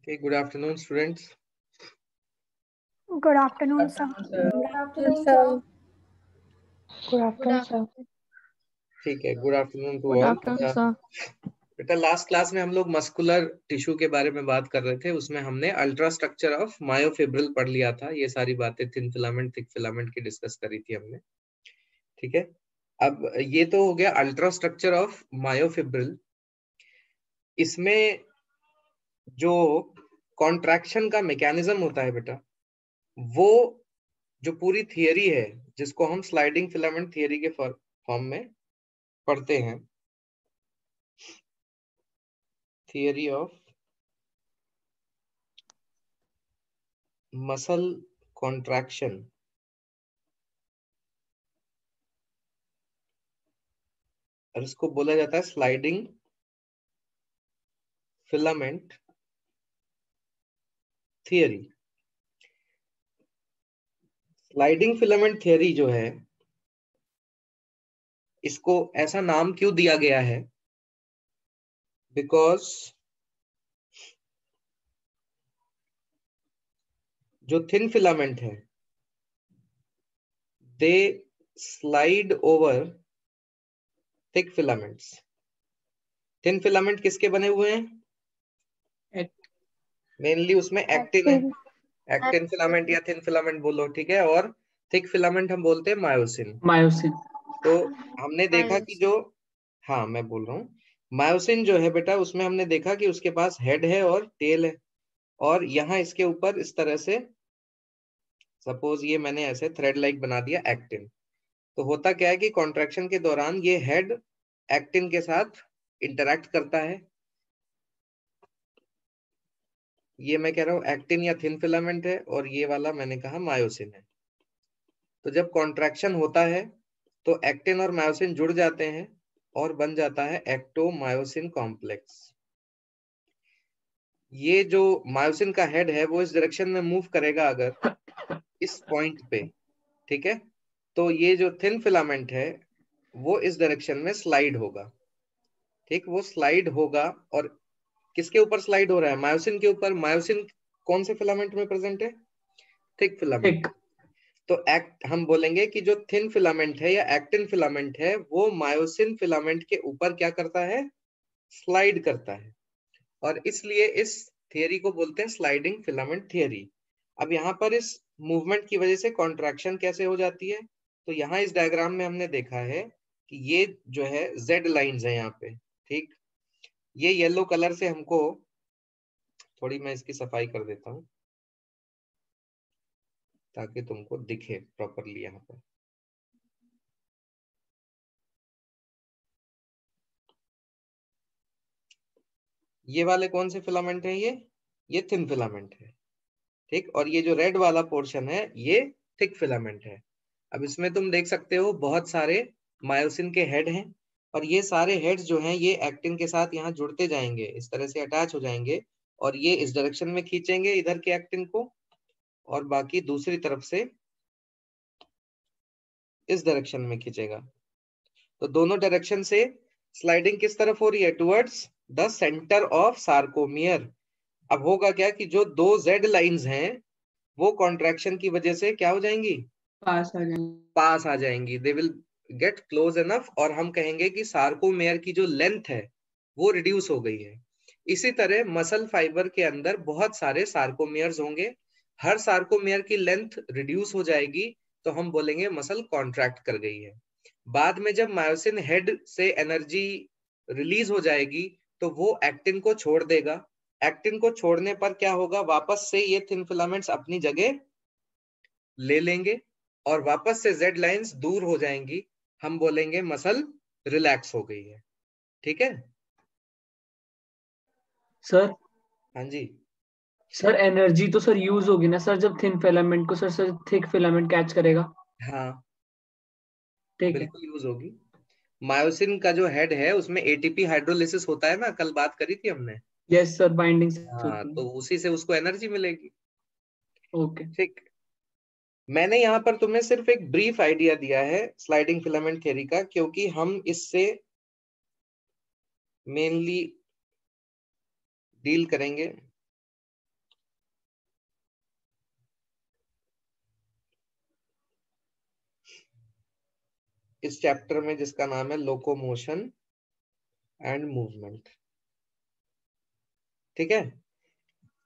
Okay, good afternoon, students. Good afternoon, sir. Good afternoon, sir. Good afternoon, sir. ठीक है, good afternoon to Good all. afternoon, sir. बेटा लास्ट क्लास में हम लोग मस्कुलर टिश्यू के बारे में बात कर रहे थे। उसमें हमने अल्ट्रा स्ट्रक्चर ऑफ मायोफिब्रिल पढ़ लिया था। ये सारी बातें थिन फिलामेंट थिक फिलामेंट की डिस्कस करी थी हमने। ठीक है, अब ये तो हो गया अल्ट्रा स्ट्रक्चर ऑफ मायोफिब्रिल। इसमें जो कॉन्ट्रैक्शन का मैकेनिज्म होता है बेटा, वो जो पूरी थियरी है जिसको हम स्लाइडिंग फिलामेंट थियरी के फॉर्म में पढ़ते हैं, थियरी ऑफ मसल कॉन्ट्रैक्शन, और इसको बोला जाता है sliding filament theory. Sliding filament theory जो है, इसको ऐसा नाम क्यों दिया गया है? बिकॉज जो थिन फिलामेंट है, दे slide over thick filaments. Thin filament किसके बने हुए हैं? मेनली उसमें एक्टिन है, एक्टिन फिलामेंट या थिन फिलामेंट बोलो, ठीक है। और थिक फिलामेंट हम बोलते हैं मायोसिन। मायोसिन। तो हमने देखा कि जो, हाँ मैं बोल रहा हूँ, मायोसिन जो है बेटा, उसमें हमने देखा कि उसके पास हेड है और टेल है, और यहाँ इसके ऊपर इस तरह से, सपोज ये मैंने ऐसे थ्रेड लाइक बना दिया एक्टिन। तो होता क्या है कि कॉन्ट्रैक्शन के दौरान ये हेड एक्टिन के साथ इंटरैक्ट करता है। ये मैं कह रहा हूँ एक्टिन या थिन फिलामेंट है, और ये वाला मैंने कहा मायोसिन है। तो जब कॉन्ट्रैक्शन होता है तो एक्टिन और मायोसिन जुड़ जाते हैं और बन जाता है एक्टोमायोसिन कॉम्प्लेक्स। ये जो मायोसिन का हेड है वो इस डायरेक्शन में मूव करेगा अगर इस पॉइंट पे, ठीक है, तो ये जो थिन फिलामेंट है वो इस डायरेक्शन में स्लाइड होगा। ठीक, वो स्लाइड होगा, और किसके ऊपर स्लाइड हो रहा है? मायोसिन के ऊपर। मायोसिन कौन से फिलामेंट में प्रेजेंट है? Thick filament. तो हम बोलेंगे कि जो थिन फिलामेंट है या एक्टिन फिलामेंट है, वो मायोसिन फिलामेंट के ऊपर क्या करता है? स्लाइड करता है, और इसलिए इस थियरी को बोलते हैं स्लाइडिंग फिलामेंट थियरी। अब यहाँ पर इस मूवमेंट की वजह से कॉन्ट्रैक्शन कैसे हो जाती है? तो यहाँ इस डायग्राम में हमने देखा है कि ये जो है जेड लाइंस है यहाँ पे, ठीक। ये येलो कलर से हमको, थोड़ी मैं इसकी सफाई कर देता हूँ ताकि तुमको दिखे प्रॉपरली। यहाँ पर ये वाले कौन से फिलामेंट है? ये थिन फिलामेंट है, ठीक। और ये जो रेड वाला पोर्शन है ये थिक फिलामेंट है। अब इसमें तुम देख सकते हो बहुत सारे मायोसिन के हेड हैं, और ये सारे हेड्स जो हैं ये एक्टिन के साथ यहाँ जुड़ते जाएंगे, इस तरह से अटैच हो जाएंगे, और ये इस डायरेक्शन में खींचेंगे इधर के एक्टिन को, और बाकी दूसरी तरफ से इस डायरेक्शन में खींचेगा। तो दोनों डायरेक्शन से स्लाइडिंग किस तरफ हो रही है? Towards the centre of sarcomere. अब होगा क्या कि जो दो जेड लाइंस हैं वो कॉन्ट्रैक्शन की वजह से क्या हो जाएंगी? पास आ जाएंगी। They will get close enough, और हम कहेंगे कि सार्कोमेयर की जो लेंथ है वो रिड्यूस हो गई है। इसी तरह मसल फाइबर के अंदर बहुत सारे सार्कोमेयर्स होंगे, हर सार्कोमेयर की लेंथ रिड्यूस हो जाएगी, तो हम बोलेंगे मसल कॉन्ट्रैक्ट कर गई है। बाद में जब मायोसिन हेड से एनर्जी रिलीज हो जाएगी तो वो एक्टिन को छोड़ देगा। एक्टिन को छोड़ने पर क्या होगा? वापस से ये थिन फिलामेंट्स अपनी जगह ले लेंगे और वापस से जेड लाइंस दूर हो जाएंगी। हम बोलेंगे मसल रिलैक्स हो गई है। ठीक है सर? हाँ जी सर एनर्जी तो सर यूज होगी ना सर, जब थिन फिलामेंट को सर थिक फिलामेंट कैच करेगा। हाँ ठीक है। बिल्कुल यूज होगी। मायोसिन का जो हेड है उसमें एटीपी हाइड्रोलिसिस होता है ना, कल बात करी थी हमने। यस सर, बाइंडिंग हाँ, होती है। तो उसी से उसको एनर्जी मिलेगी। ओके। ठीक, मैंने यहाँ पर तुम्हें सिर्फ एक ब्रीफ आइडिया दिया है स्लाइडिंग फिलामेंट थ्योरी का, क्योंकि हम इससे मेनली डील करेंगे इस चैप्टर में जिसका नाम है लोकोमोशन एंड मूवमेंट। ठीक है,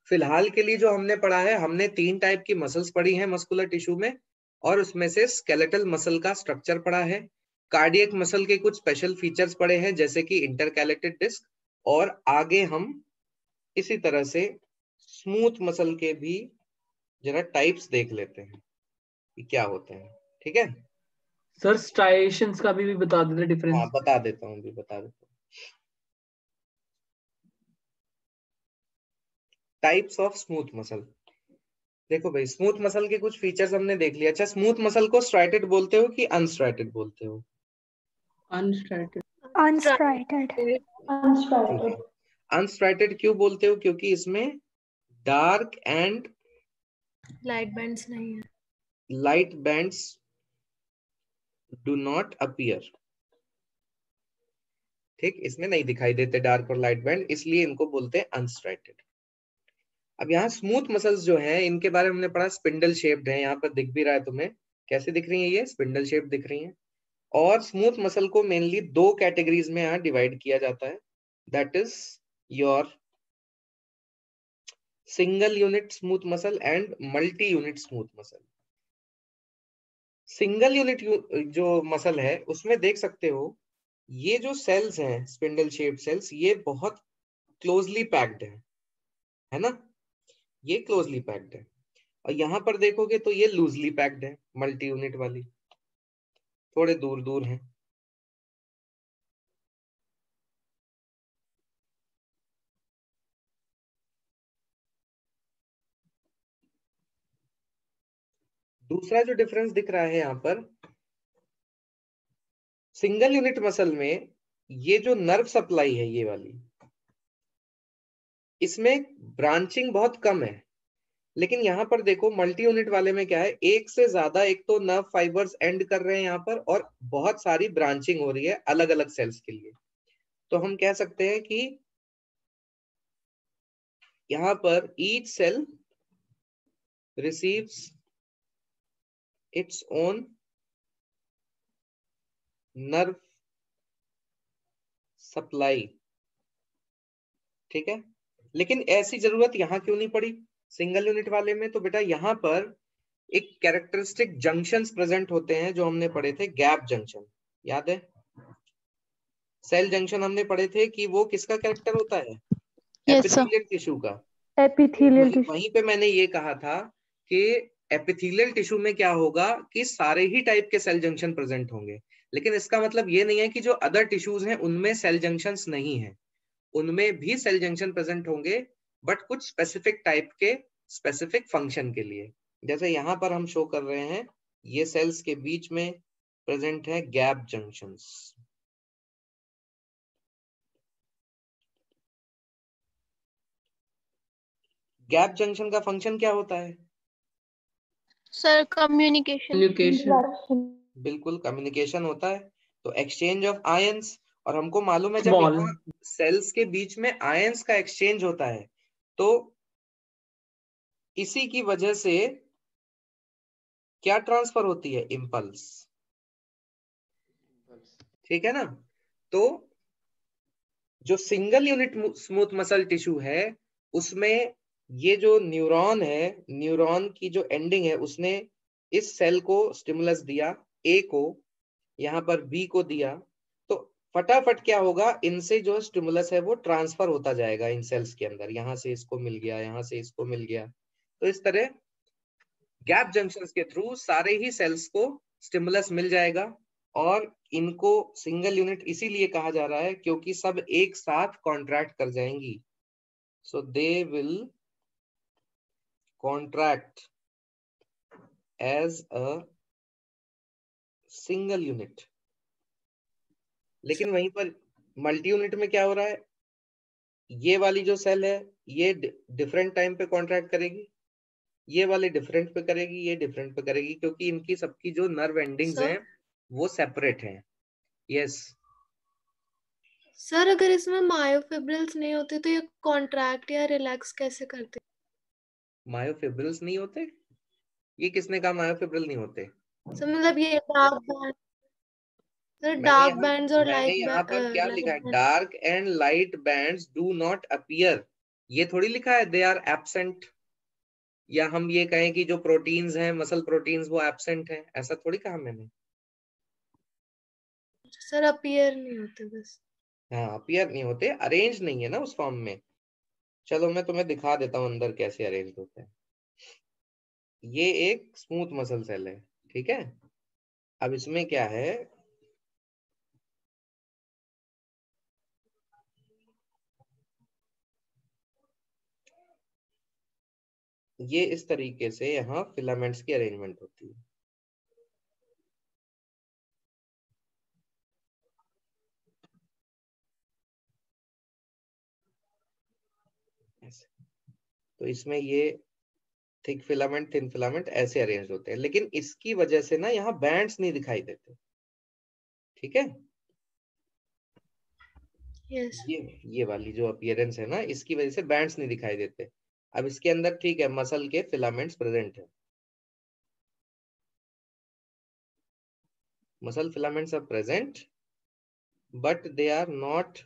फिलहाल के लिए जो हमने पढ़ा है, हमने 3 टाइप की मसल्स पढ़ी हैं मस्कुलर टिश्यू में, और उसमें से स्केलेटल मसल का स्ट्रक्चर पढ़ा है, कार्डियक मसल के कुछ स्पेशल फीचर्स पढ़े हैं जैसे कि इंटरकैलेटेड डिस्क, और आगे हम इसी तरह से स्मूथ मसल के भी जरा टाइप्स देख लेते हैं कि क्या होते हैं। ठीक है सर स्ट्राइएशंस का भी बता देते हाँ, डिफरेंस। बता देता हूँ टाइप्स ऑफ स्मूथ मसल। देखो भाई, स्मूथ मसल के कुछ फीचर्स हमने देख लिया। अच्छा, स्मूथ मसल को स्ट्राइटेड बोलते हो कि अनस्ट्राइटेड बोलते हो? अनस्ट्राइटेड। अनस्ट्राइटेड। अनस्ट्राइटेड क्यों बोलते हो? क्योंकि इसमें डार्क एंड लाइट बैंड्स नहीं है, light bands do not appear. ठीक, इसमें नहीं दिखाई देते डार्क और लाइट बैंड, इसलिए इनको बोलते हैं अनस्ट्राइटेड। अब यहाँ स्मूथ मसल्स जो हैं, इनके बारे में हमने पढ़ा, स्पिंडल शेप्ड है। यहाँ पर दिख भी रहा है तुम्हें, कैसे दिख रही है? ये स्पिंडल शेप दिख रही है। और स्मूथ मसल को मेनली 2 कैटेगरीज में यहाँ डिवाइड किया जाता है, that is your single unit smooth muscle and multi unit smooth muscle. Single unit जो मसल है, उसमें देख सकते हो ये जो सेल्स हैं, स्पिंडल शेप सेल्स, ये बहुत क्लोजली पैक्ड है ना? ये क्लोजली पैक्ड है। और यहाँ पर देखोगे तो ये लूजली पैक्ड है, मल्टी यूनिट वाली थोड़े दूर दूर है। दूसरा जो डिफरेंस दिख रहा है यहाँ पर, सिंगल यूनिट मसल में ये जो नर्व सप्लाई है, ये वाली, इसमें ब्रांचिंग बहुत कम है। लेकिन यहाँ पर देखो मल्टी यूनिट वाले में क्या है, एक से ज्यादा, एक तो नर्व फाइबर्स एंड कर रहे हैं यहाँ पर, और बहुत सारी ब्रांचिंग हो रही है अलग अलग सेल्स के लिए। तो हम कह सकते हैं कि यहाँ पर each cell receives its own nerve supply. ठीक है, लेकिन ऐसी जरूरत यहाँ क्यों नहीं पड़ी सिंगल यूनिट वाले में? तो बेटा यहाँ पर एक कैरेक्टरिस्टिक जंक्शंस प्रेजेंट होते हैं जो हमने पढ़े थे, गैप जंक्शन, याद है? सेल जंक्शन हमने पढ़े थे कि वो किसका कैरेक्टर होता है? एपिथेलियल टिश्यू का। Epithelial tissue. वहीं पे मैंने ये कहा था कि एपिथेलियल टिश्यू में क्या होगा कि सारे ही टाइप के सेल जंक्शन प्रेजेंट होंगे, लेकिन इसका मतलब ये नहीं है कि जो अदर टिश्यूज हैं उनमें सेल जंक्शंस नहीं है, उनमें भी सेल जंक्शन प्रेजेंट होंगे, बट कुछ स्पेसिफिक टाइप के स्पेसिफिक फंक्शन के लिए। जैसे यहाँ पर हम शो कर रहे हैं, ये सेल्स के बीच में प्रेजेंट है गैप जंक्शंस। गैप जंक्शन का फंक्शन क्या होता है? Sir communication. बिल्कुल, कम्युनिकेशन होता है। तो एक्सचेंज ऑफ आयंस, और हमको मालूम है जब यहाँ सेल्स के बीच में आयंस का एक्सचेंज होता है तो इसी की वजह से क्या ट्रांसफर होती है? इंपल्स। ठीक है ना? तो जो single unit smooth muscle tissue है, उसमें ये जो न्यूरॉन है, न्यूरॉन की जो एंडिंग है, उसने इस सेल को स्टिमुलस दिया, ए को, यहाँ पर बी को दिया, तो फटाफट क्या होगा, इनसे जो स्टिमुलस है वो ट्रांसफर होता जाएगा इन सेल्स के अंदर, यहाँ से इसको मिल गया, यहाँ से इसको मिल गया। तो इस तरह गैप जंक्शंस के थ्रू सारे ही सेल्स को स्टिमुलस मिल जाएगा, और इनको सिंगल यूनिट इसीलिए कहा जा रहा है क्योंकि सब एक साथ कॉन्ट्रैक्ट कर जाएंगी। So they will contract as a single unit. लेकिन वहीं पर मल्टी यूनिट में क्या हो रहा है, ये वाली जो सेल है ये डिफरेंट टाइम पे कॉन्ट्रैक्ट करेगी, ये वाले डिफरेंट पे करेगी, ये डिफरेंट पे करेगी, क्योंकि इनकी सबकी जो नर्व एंडिंग्स हैं वो सेपरेट हैं। यस सर, अगर इसमें मायोफिब्रिल्स नहीं होते तो ये कॉन्ट्रैक्ट या रिलैक्स कैसे करते? मायोफिब्रिल्स नहीं होते? ये किसने कहा मायोफिब्रिल नहीं होते? सर मतलब ये डार्क बैंड। सर मैंने डार्क यहाँ बैंड्स और मैंने यहाँ पर क्या लाइट लिखा है, band. Dark and light bands do not appear, ये थोड़ी लिखा है दे आर एब्सेंट, या हम ये कहें कि जो प्रोटीन्स हैं मसल प्रोटीन्स वो एब्सेंट हैं, ऐसा थोड़ी कहा मैंने। सर अपीयर नहीं होते बस। हाँ अपीयर नहीं होते, अरेंज नहीं है ना उस फॉर्म में। चलो मैं तुम्हें दिखा देता हूँ अंदर कैसे अरेंज होते हैं। ये एक स्मूथ मसल सेल है, ठीक है। अब इसमें क्या है, ये इस तरीके से यहाँ फिलामेंट्स की अरेंजमेंट होती है। ऐसे। तो इसमें ये थिक फिलामेंट थिन फिलामेंट ऐसे अरेंज होते हैं, लेकिन इसकी वजह से ना यहाँ बैंड्स नहीं दिखाई देते, ठीक है। यस। ये वाली जो अपीयरेंस है ना, इसकी वजह से बैंड्स नहीं दिखाई देते। अब इसके अंदर ठीक है मसल के फिलामेंट्स प्रेजेंट है, muscle filaments are present but they are not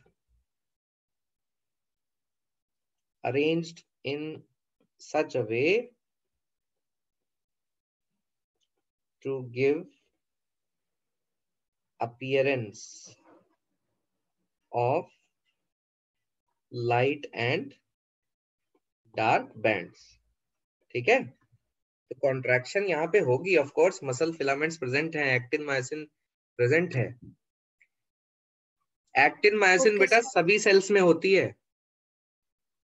arranged in such a way to give appearance of light and dark bands, ठीक है। तो कॉन्ट्रैक्शन यहाँ पे होगी, of course muscle filaments present हैं, एक्टिन मायोसिन प्रेजेंट है। Actin myosin okay बेटा सभी सेल्स में होती है,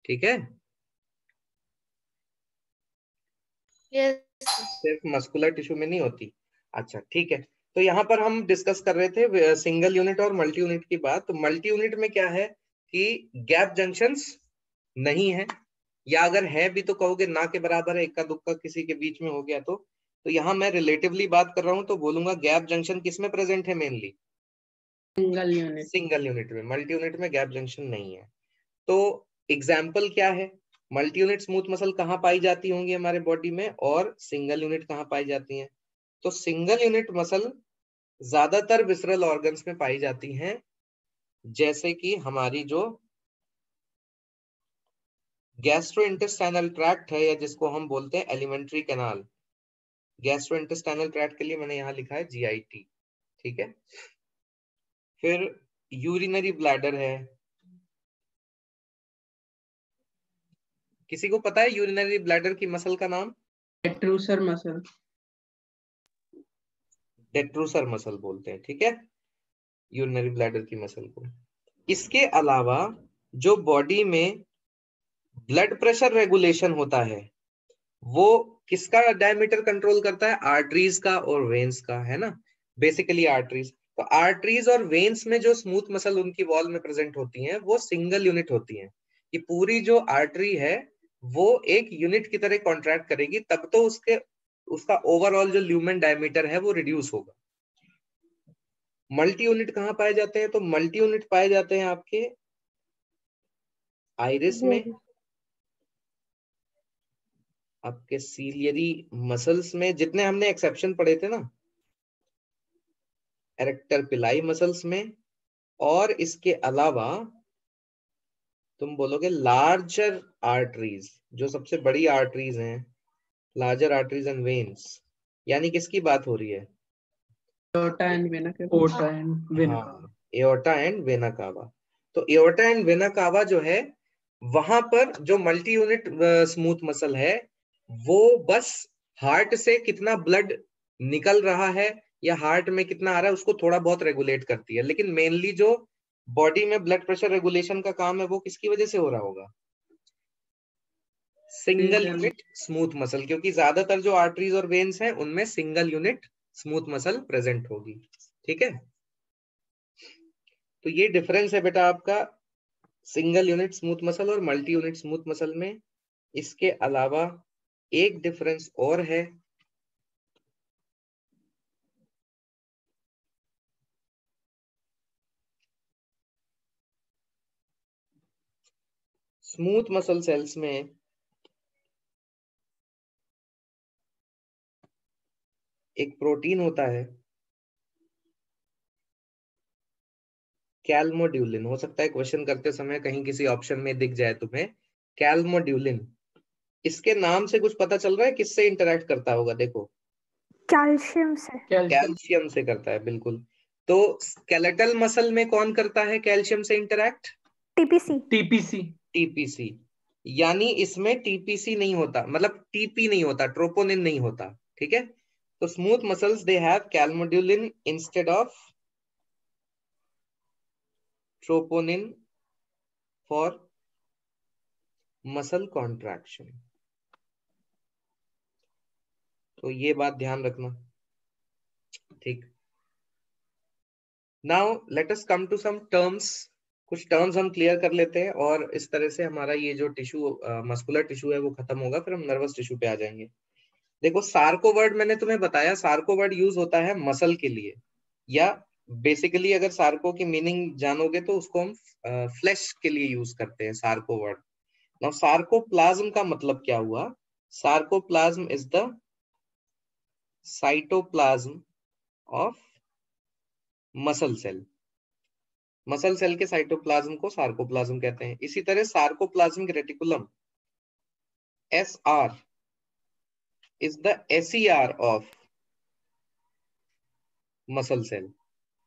ठीक है, यस। सिर्फ मस्कुलर टिश्यू में नहीं होती। अच्छा ठीक है, तो यहाँ पर हम डिस्कस कर रहे थे सिंगल यूनिट और मल्टी यूनिट की बात। तो मल्टी यूनिट में क्या है कि गैप जंक्शंस नहीं है, या अगर है भी तो कहोगे ना के बराबर है, इक्का दुक्का किसी के बीच में हो गया तो यहाँ मैं रिलेटिवली बात कर रहा हूँ तो बोलूंगा गैप जंक्शन किसमें प्रेजेंट है, mainly single unit. Single unit में। मल्टी यूनिट में गैप जंक्शन नहीं है। तो एग्जाम्पल क्या है, मल्टी यूनिट स्मूथ मसल कहाँ पाई जाती होंगी हमारे बॉडी में, और सिंगल यूनिट कहाँ पाई जाती हैं। तो सिंगल यूनिट मसल ज्यादातर विसरल ऑर्गन्स में पाई जाती हैं, जैसे कि हमारी जो गैस्ट्रोइंटेस्टाइनल ट्रैक्ट है, या जिसको हम बोलते हैं एलिमेंट्री कैनाल। गैस्ट्रोइंटेस्टाइनल ट्रैक्ट के लिए मैंने यहाँ लिखा है GIT, ठीक है। फिर यूरिनरी ब्लैडर है, किसी को पता है यूरिनरी ब्लैडर की मसल का नाम? Detrusor muscle. डेट्रूसर मसल बोलते हैं, ठीक है, यूरिनरी ब्लैडर की मसल को। इसके अलावा जो बॉडी में ब्लड प्रेशर रेगुलेशन होता है वो किसका डायमीटर कंट्रोल करता है, आर्टरीज का और वेन्स का, है ना, बेसिकली आर्टरीज। तो आर्टरीज और वेन्स में जो स्मूथ मसल उनकी वॉल में प्रेजेंट होती हैं वो सिंगल यूनिट होती हैं। कि पूरी जो आर्टरी है वो एक यूनिट की तरह कॉन्ट्रैक्ट करेगी, तब तो उसका ओवरऑल जो ल्यूमेन डायमीटर है वो रिड्यूस होगा। मल्टी यूनिट कहाँ पाए जाते हैं, तो मल्टी यूनिट पाए जाते हैं आपके आइरिस में, आपके सीलियरी मसल्स में, जितने हमने एक्सेप्शन पढ़े थे ना, एरेक्टर पिलाई मसल्स में, और इसके अलावा तुम बोलोगे लार्जर आर्टरीज, जो सबसे बड़ी आर्टरीज हैं, लार्जर आर्टरीज एंड वेन्स, यानी किसकी बात हो रही है, aorta and vena cava. Aorta and vena cava. हाँ एओर्टा एंड वेना कावा। तो एओर्टा एंड वेना कावा जो है, वहां पर जो मल्टी यूनिट स्मूथ मसल है वो बस हार्ट से कितना ब्लड निकल रहा है या हार्ट में कितना आ रहा है उसको थोड़ा बहुत रेगुलेट करती है, लेकिन मेनली जो बॉडी में ब्लड प्रेशर रेगुलेशन का काम है वो किसकी वजह से हो रहा होगा, सिंगल यूनिट स्मूथ मसल, क्योंकि ज्यादातर जो आर्टरीज और वेन्स हैं उनमें single unit smooth muscle present होगी, ठीक है। तो ये डिफरेंस है बेटा आपका सिंगल यूनिट स्मूथ मसल और मल्टी यूनिट स्मूथ मसल में। इसके अलावा एक डिफरेंस और है, स्मूथ मसल सेल्स में एक प्रोटीन होता है कैल्मोड्यूलिन, हो सकता है क्वेश्चन करते समय कहीं किसी ऑप्शन में दिख जाए तुम्हें कैल्मोड्यूलिन। इसके नाम से कुछ पता चल रहा है किससे इंटरेक्ट करता होगा? देखो कैल्शियम से। कैल्शियम से करता है, बिल्कुल। तो स्केलेटल मसल में कौन करता है कैल्शियम से इंटरेक्ट? टीपीसी। टीपीसी। टीपीसी। यानी इसमें टीपीसी नहीं होता, मतलब टीपी नहीं होता, ट्रोपोनिन नहीं होता, ठीक है। तो smooth muscles they have calmodulin instead of troponin for muscle contraction. तो ये बात ध्यान रखना, ठीक। Now let us come to some terms. कुछ टर्म्स हम क्लियर कर लेते हैं और इस तरह से हमारा ये जो टिश्यू मस्कुलर टिश्यू है वो खत्म होगा, फिर हम नर्वस टिश्यू पे आ जाएंगे। देखो सार्को वर्ड मैंने तुम्हें बताया, सार्को वर्ड यूज होता है मसल के लिए, या बेसिकली अगर सार्को की मीनिंग जानोगे तो उसको हम फ्लैश के लिए यूज करते हैं सार्को वर्ड। नाउ सार्कोप्लाज्म का मतलब क्या हुआ? Sarcoplasm is the cytoplasm of muscle cell. Muscle cell के साइटोप्लाज्म को सार्कोप्लाज्म कहते हैं। इसी तरह sarcoplasmic reticulum SR is the SER of muscle cell.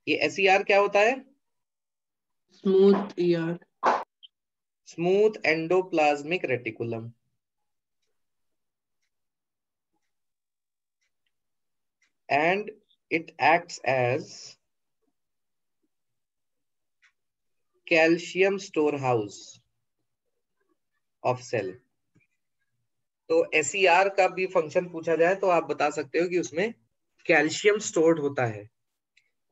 ये SER क्या होता है? Smooth ER। Smooth endoplasmic reticulum. And it acts as calcium store house of cell. तो SER का भी फंक्शन पूछा जाए तो आप बता सकते हो कि उसमें कैल्शियम स्टोर्ड होता है,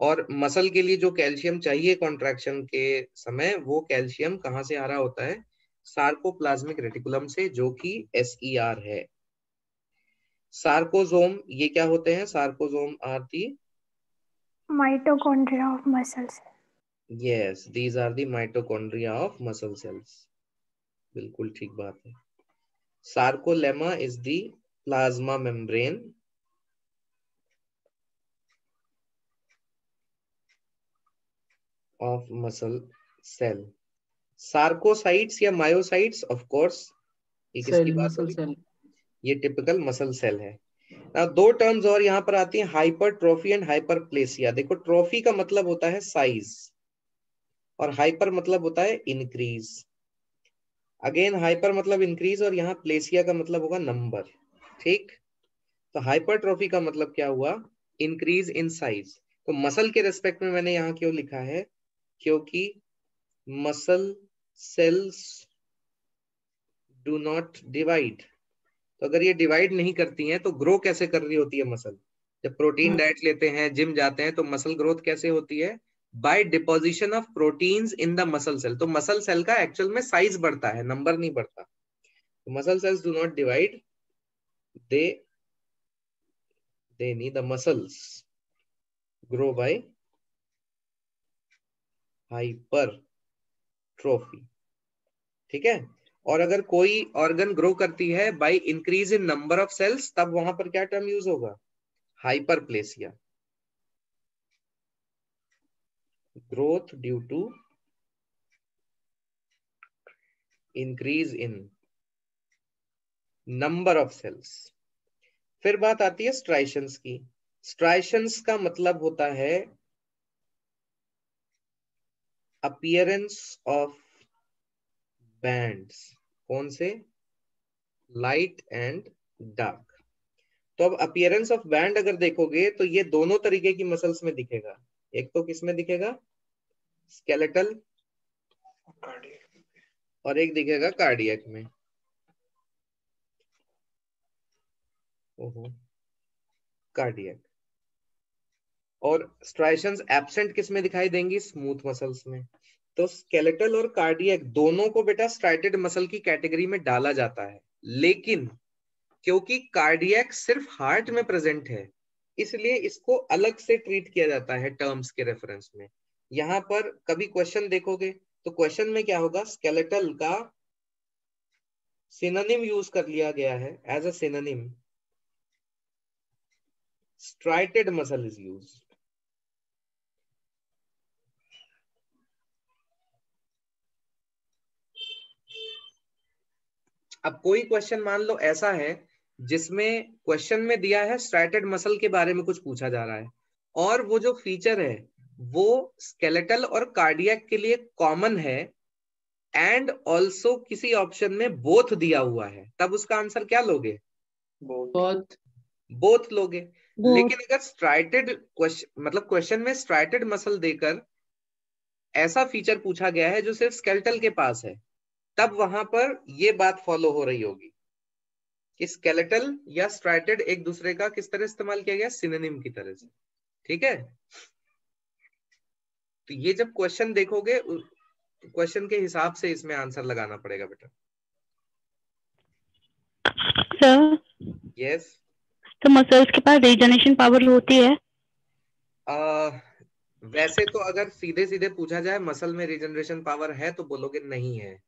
और मसल के लिए जो कैल्शियम चाहिए कॉन्ट्रैक्शन के समय, वो कैल्शियम कहाँ से आ रहा होता है? सार्कोप्लाज्मिक रेटिकुलम से, जो कि SER है। सार्कोजोम ये क्या होते हैं? Sarcosomes are the mitochondria of muscle cell. Yes, these are the mitochondria of muscle cells. बिल्कुल ठीक बात है। Sarcolemma is the plasma membrane of muscle cell. Sarcocytes या मायोसाइट्स, ऑफ कोर्स ये किसकी सेल, बात मसल होगी? सेल। ये टिपिकल मसल सेल है। दो टर्म्स और यहाँ पर आती हैं, हाइपरट्रोफी एंड हाइपरप्लेसिया। देखो ट्रोफी का मतलब होता है साइज, और हाइपर मतलब होता है इंक्रीज। अगेन हाइपर मतलब इंक्रीज, और यहाँ प्लेसिया का मतलब होगा नंबर, ठीक। तो हाइपरट्रोफी का मतलब क्या हुआ? Increase in size. तो मसल के रेस्पेक्ट में मैंने यहाँ क्यों लिखा है? क्योंकि muscle cells do not divide. तो अगर ये डिवाइड नहीं करती हैं तो ग्रो कैसे कर रही होती है मसल? जब प्रोटीन डाइट लेते हैं, जिम जाते हैं, तो मसल ग्रोथ कैसे होती है? By deposition of proteins in the muscle cell. तो मसल सेल का एक्चुअल में साइज बढ़ता है, नंबर नहीं बढ़ता। तो muscle cells do not divide, they need the muscles grow by hypertrophy, ठीक है। और अगर कोई ऑर्गन ग्रो करती है by increase in number of cells, तब वहां पर क्या टर्म यूज होगा? Hyperplasia. Growth due to increase in number of cells. फिर बात आती है स्ट्राइशंस की। स्ट्राइशंस का मतलब होता है अपीयरेंस ऑफ बैंड्स। कौन से? Light and dark. तो अब अपीयरेंस ऑफ बैंड अगर देखोगे तो ये दोनों तरीके की मसल्स में दिखेगा। एक तो किस में दिखेगा? स्केलेटल, और एक दिखेगा कार्डियक में। ओहो, कार्डियक। और स्ट्राइशंस एब्सेंट किस में दिखाई देंगी? स्मूथ मसल्स में। तो स्केलेटल और कार्डियक दोनों को बेटा स्ट्राइटेड मसल की कैटेगरी में डाला जाता है, लेकिन क्योंकि कार्डियक सिर्फ हार्ट में प्रेजेंट है, इसलिए इसको अलग से ट्रीट किया जाता है टर्म्स के रेफरेंस में। यहां पर कभी क्वेश्चन देखोगे तो क्वेश्चन में क्या होगा? स्केलेटल का सिनोनिम यूज कर लिया गया है, as a synonym striated muscle is used. अब कोई क्वेश्चन मान लो ऐसा है जिसमें क्वेश्चन में दिया है स्ट्राइटेड मसल के बारे में कुछ पूछा जा रहा है, और वो जो फीचर है वो स्केलेटल और कार्डियक के लिए कॉमन है, एंड ऑल्सो किसी ऑप्शन में बोथ दिया हुआ है, तब उसका आंसर क्या लोगे? बहुत बोथ लोगे। लेकिन अगर स्ट्राइटेड क्वेश्चन, मतलब क्वेश्चन में स्ट्राइटेड मसल देकर ऐसा फीचर पूछा गया है जो सिर्फ स्केलेटल के पास है, तब वहां पर ये बात फॉलो हो रही होगी कि स्केलेटल या स्ट्राइटेड एक दूसरे का किस तरह इस्तेमाल किया गया, सिनोनिम की तरह से। ठीक है, तो ये जब क्वेश्चन देखोगे क्वेश्चन के हिसाब से इसमें आंसर लगाना पड़ेगा बेटा। सर यस, तो मसल्स के पास रीजनरेशन पावर होती है? वैसे तो अगर सीधे सीधे पूछा जाए मसल में रीजनरेशन पावर है तो बोलोगे नहीं है,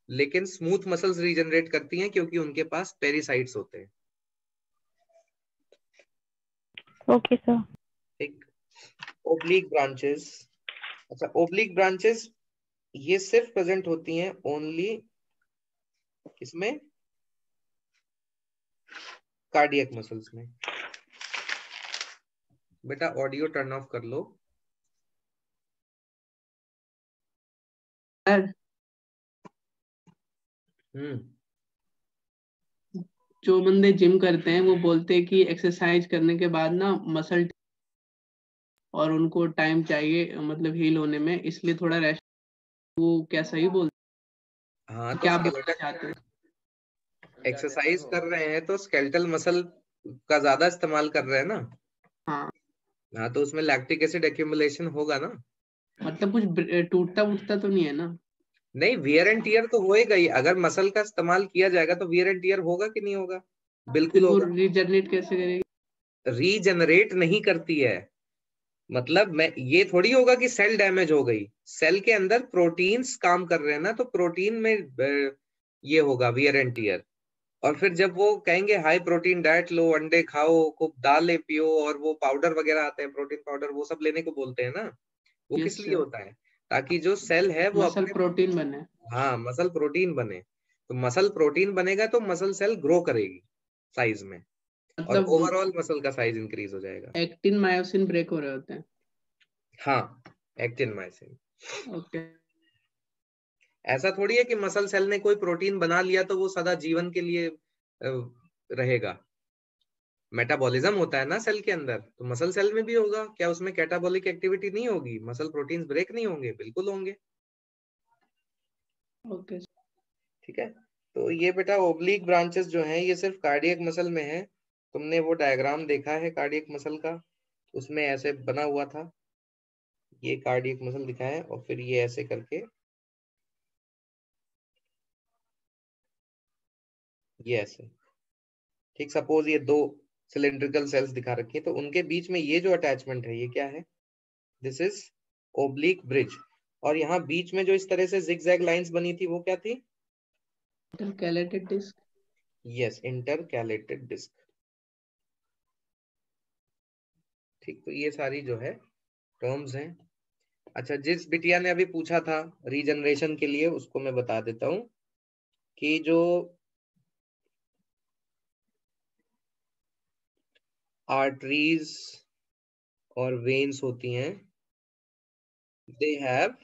लेकिन स्मूथ मसल्स रीजनरेट करती हैं क्योंकि उनके पास पेरिसाइट्स होते हैं। Okay sir. एक ओब्लिक ब्रांचेस, अच्छा ओब्लिक ब्रांचेस ये सिर्फ प्रेजेंट होती हैं ओनली किसमें, कार्डियक मसल्स में। बेटा ऑडियो टर्न ऑफ कर लो। जो बंदे जिम करते हैं वो बोलते हैं कि एक्सरसाइज करने के बाद ना मसल और उनको टाइम चाहिए मतलब हील होने में, इसलिए थोड़ा रेस्ट, वो क्या सही बोलते? हाँ, तो क्या बोलना चाहते हैं? एक्सरसाइज कर रहे हैं तो स्केलेटल मसल का ज्यादा इस्तेमाल कर रहे हैं ना। हाँ, तो उसमें लैक्टिक एसिड एक्यूमुलेशन होगा ना। मतलब कुछ टूटता उठता तो नहीं है ना? नहीं, वियर एंड टियर तो होएगा ही। अगर मसल का इस्तेमाल किया जाएगा तो वियर एंड टियर होगा कि नहीं होगा? बिल्कुल होगा। रीजनरेट कैसे करेगी? रीजनरेट नहीं करती है, मतलब मैं ये थोड़ी होगा कि सेल डैमेज हो गई। सेल के अंदर प्रोटीन्स काम कर रहे हैं ना, तो प्रोटीन में ये होगा वियर एंड टियर। और फिर जब वो कहेंगे हाई प्रोटीन डाइट लो, अंडे खाओ, खूब दालें पियो, और वो पाउडर वगैरह आते हैं प्रोटीन पाउडर, वो सब लेने को बोलते हैं ना। वो किस लिए होता है? ताकि जो सेल है वो मसल प्रोटीन बने। हाँ, मसल प्रोटीन बने। तो मसल प्रोटीन बनेगा तो मसल सेल ग्रो करेगी साइज में, और मतलब ओवरऑल मसल का साइज इंक्रीज हो जाएगा। एक्टिन मायोसिन ब्रेक हो रहे होते हैं। हाँ, एक्टिन मायोसिन। ओके। ऐसा थोड़ी है कि मसल सेल ने कोई प्रोटीन बना लिया तो वो सदा जीवन के लिए रहेगा। मेटाबॉलिज्म होता है ना सेल के अंदर, तो मसल सेल में भी होगा। क्या उसमें कैटाबॉलिक एक्टिविटी नहीं होगी? मसल प्रोटीन्स ब्रेक नहीं होंगे? बिल्कुल होंगे। ओके, ठीक है, तो ये बेटा ओब्लिक ब्रांचेस जो हैं ये सिर्फ कार्डियक मसल में है। तुमने वो डायग्राम देखा है कार्डियक मसल का, उसमें ऐसे बना हुआ था, ये कार्डियक मसल दिखा है, और फिर ये ऐसे करके ये ऐसे। ठीक, सपोज ये दो सिलिंड्रिकल सेल्स दिखा रखी है, तो उनके बीच में ये जो अटैचमेंट है ये क्या है? This is oblique bridge. और यहाँ बीच में जो इस तरह से जिगजैग लाइंस बनी थी वो क्या थी? Intercalated disc. Yes, intercalated disc. ठीक, तो ये सारी जो है टर्म्स हैं। अच्छा, जिस बिटिया ने अभी पूछा था रीजनरेशन के लिए, उसको मैं बता देता हूं कि जो आर्टरीज और वेन्स होती हैं, they have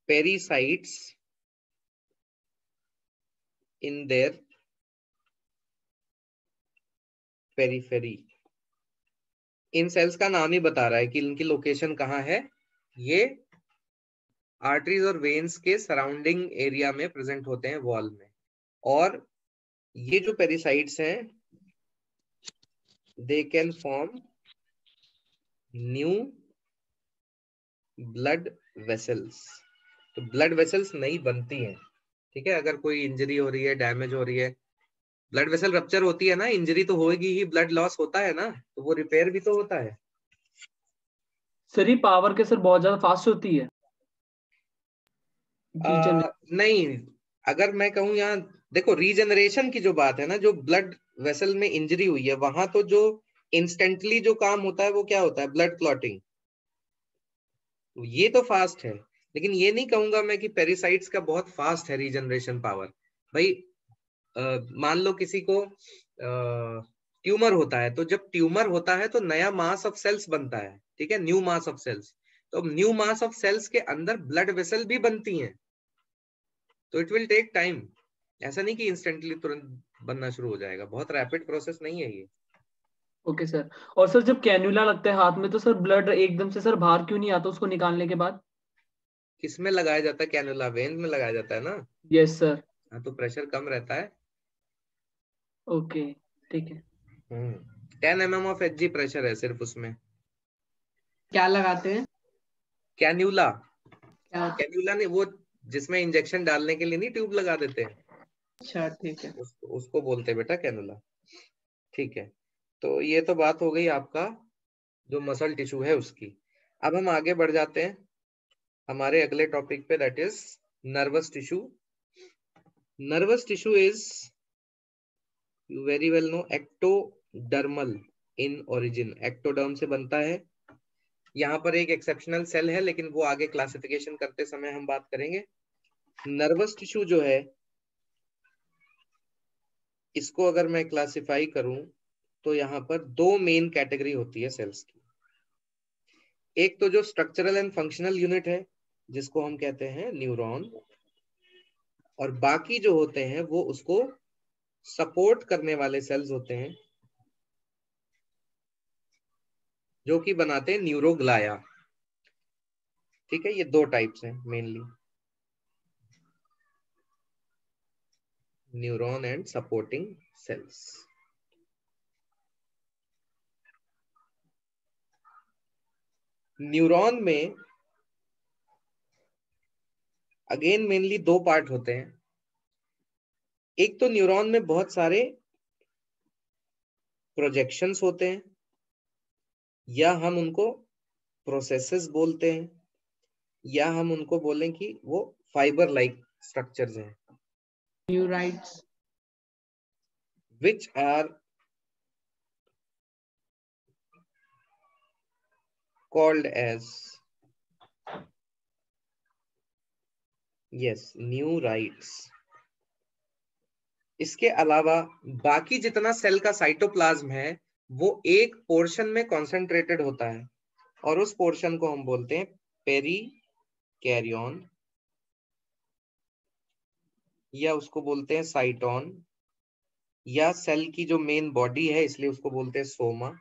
pericytes in their periphery. इन सेल्स का नाम ही बता रहा है कि इनकी लोकेशन कहाँ है। ये आर्टरीज और वेन्स के सराउंडिंग एरिया में प्रेजेंट होते हैं, वॉल में। और ये जो पेरिसाइट्स हैं, they can form new blood vessels. तो ब्लड वेसल्स नई बनती हैं। ठीक है, अगर कोई इंजरी हो रही है, डैमेज हो रही है, ब्लड वेसल रप्चर होती है ना, इंजरी तो होगी ही, ब्लड लॉस होता है ना, तो वो रिपेयर भी तो होता है। सर ये पावर के सर बहुत ज्यादा फास्ट होती है? नहीं, अगर मैं कहूँ यहाँ देखो, रीजनरेशन की जो बात है ना, जो ब्लड वेसल में इंजरी हुई है वहां तो जो इंस्टेंटली जो काम होता है वो क्या होता है? Blood clotting. ये तो फास्ट है। लेकिन ये नहीं कहूंगा मैं कि पेरिसाइट्स का बहुत फास्ट है रीजनरेशन पावर। भाई मान लो किसी को ट्यूमर होता है, तो जब ट्यूमर होता है तो नया मास ऑफ सेल्स बनता है, ठीक है, न्यू मास ऑफ सेल्स। तो न्यू मास ऑफ सेल्स के अंदर ब्लड वेसल भी बनती हैं, तो इट विल टेक टाइम। ऐसा नहीं कि इंस्टेंटली तुरंत बनना शुरू हो जाएगा, बहुत रैपिड प्रोसेस नहीं है ये। Okay sir. और सर जब कैन्यूला लगता है हाथ में तो सर ब्लड एकदम से सर बाहर क्यों नहीं आता उसको निकालने के बाद? किसमें लगाया जाता है कैनुला? वेन में लगाया जाता है ना। Yes sir. हाँ, तो प्रेशर कम रहता है। ओके ठीक है। 10 mm ऑफ Hg प्रेशर है सिर्फ उसमें। क्या लगाते हैं? कैन्यूला। क्या? कैन्यूला नहीं, वो जिसमें इंजेक्शन डालने के लिए नहीं ट्यूब लगा देते हैं, अच्छा ठीक है। उसको बोलते हैं बेटा कैनुला। ठीक है, तो ये तो बात हो गई आपका जो मसल टिश्यू है उसकी। अब हम आगे बढ़ जाते हैं हमारे अगले टॉपिक पे, that is nervous tissue. Nervous tissue is, you very well know, ectodermal in origin. Ectoderm से बनता है। यहाँ पर एक एक्सेप्शनल सेल है, लेकिन वो आगे क्लासिफिकेशन करते समय हम बात करेंगे। नर्वस टिश्यू जो है, इसको अगर मैं क्लासिफाई करूं तो यहाँ पर दो मेन कैटेगरी होती है सेल्स की। एक तो जो स्ट्रक्चरल एंड फंक्शनल यूनिट है, जिसको हम कहते हैं न्यूरॉन, और बाकी जो होते हैं वो उसको सपोर्ट करने वाले सेल्स होते हैं, जो कि बनाते हैं न्यूरोग्लाया। ठीक है, ये दो टाइप्स हैं mainly, neuron and supporting sales. Neuron में अगेन मेनली दो पार्ट होते हैं। एक तो न्यूरॉन में बहुत सारे प्रोजेक्शंस होते हैं, या हम उनको प्रोसेसेस बोलते हैं, या हम उनको बोलें कि वो फाइबर लाइक स्ट्रक्चर्स हैं, neurites. which are called as, yes, neurites. इसके अलावा बाकी जितना सेल का साइटोप्लाज्म है वो एक पोर्शन में कॉन्सेंट्रेटेड होता है, और उस पोर्शन को हम बोलते हैं पेरिकैरियन, या उसको बोलते हैं साइटोन, या सेल की जो मेन बॉडी है इसलिए उसको बोलते हैं सोमा।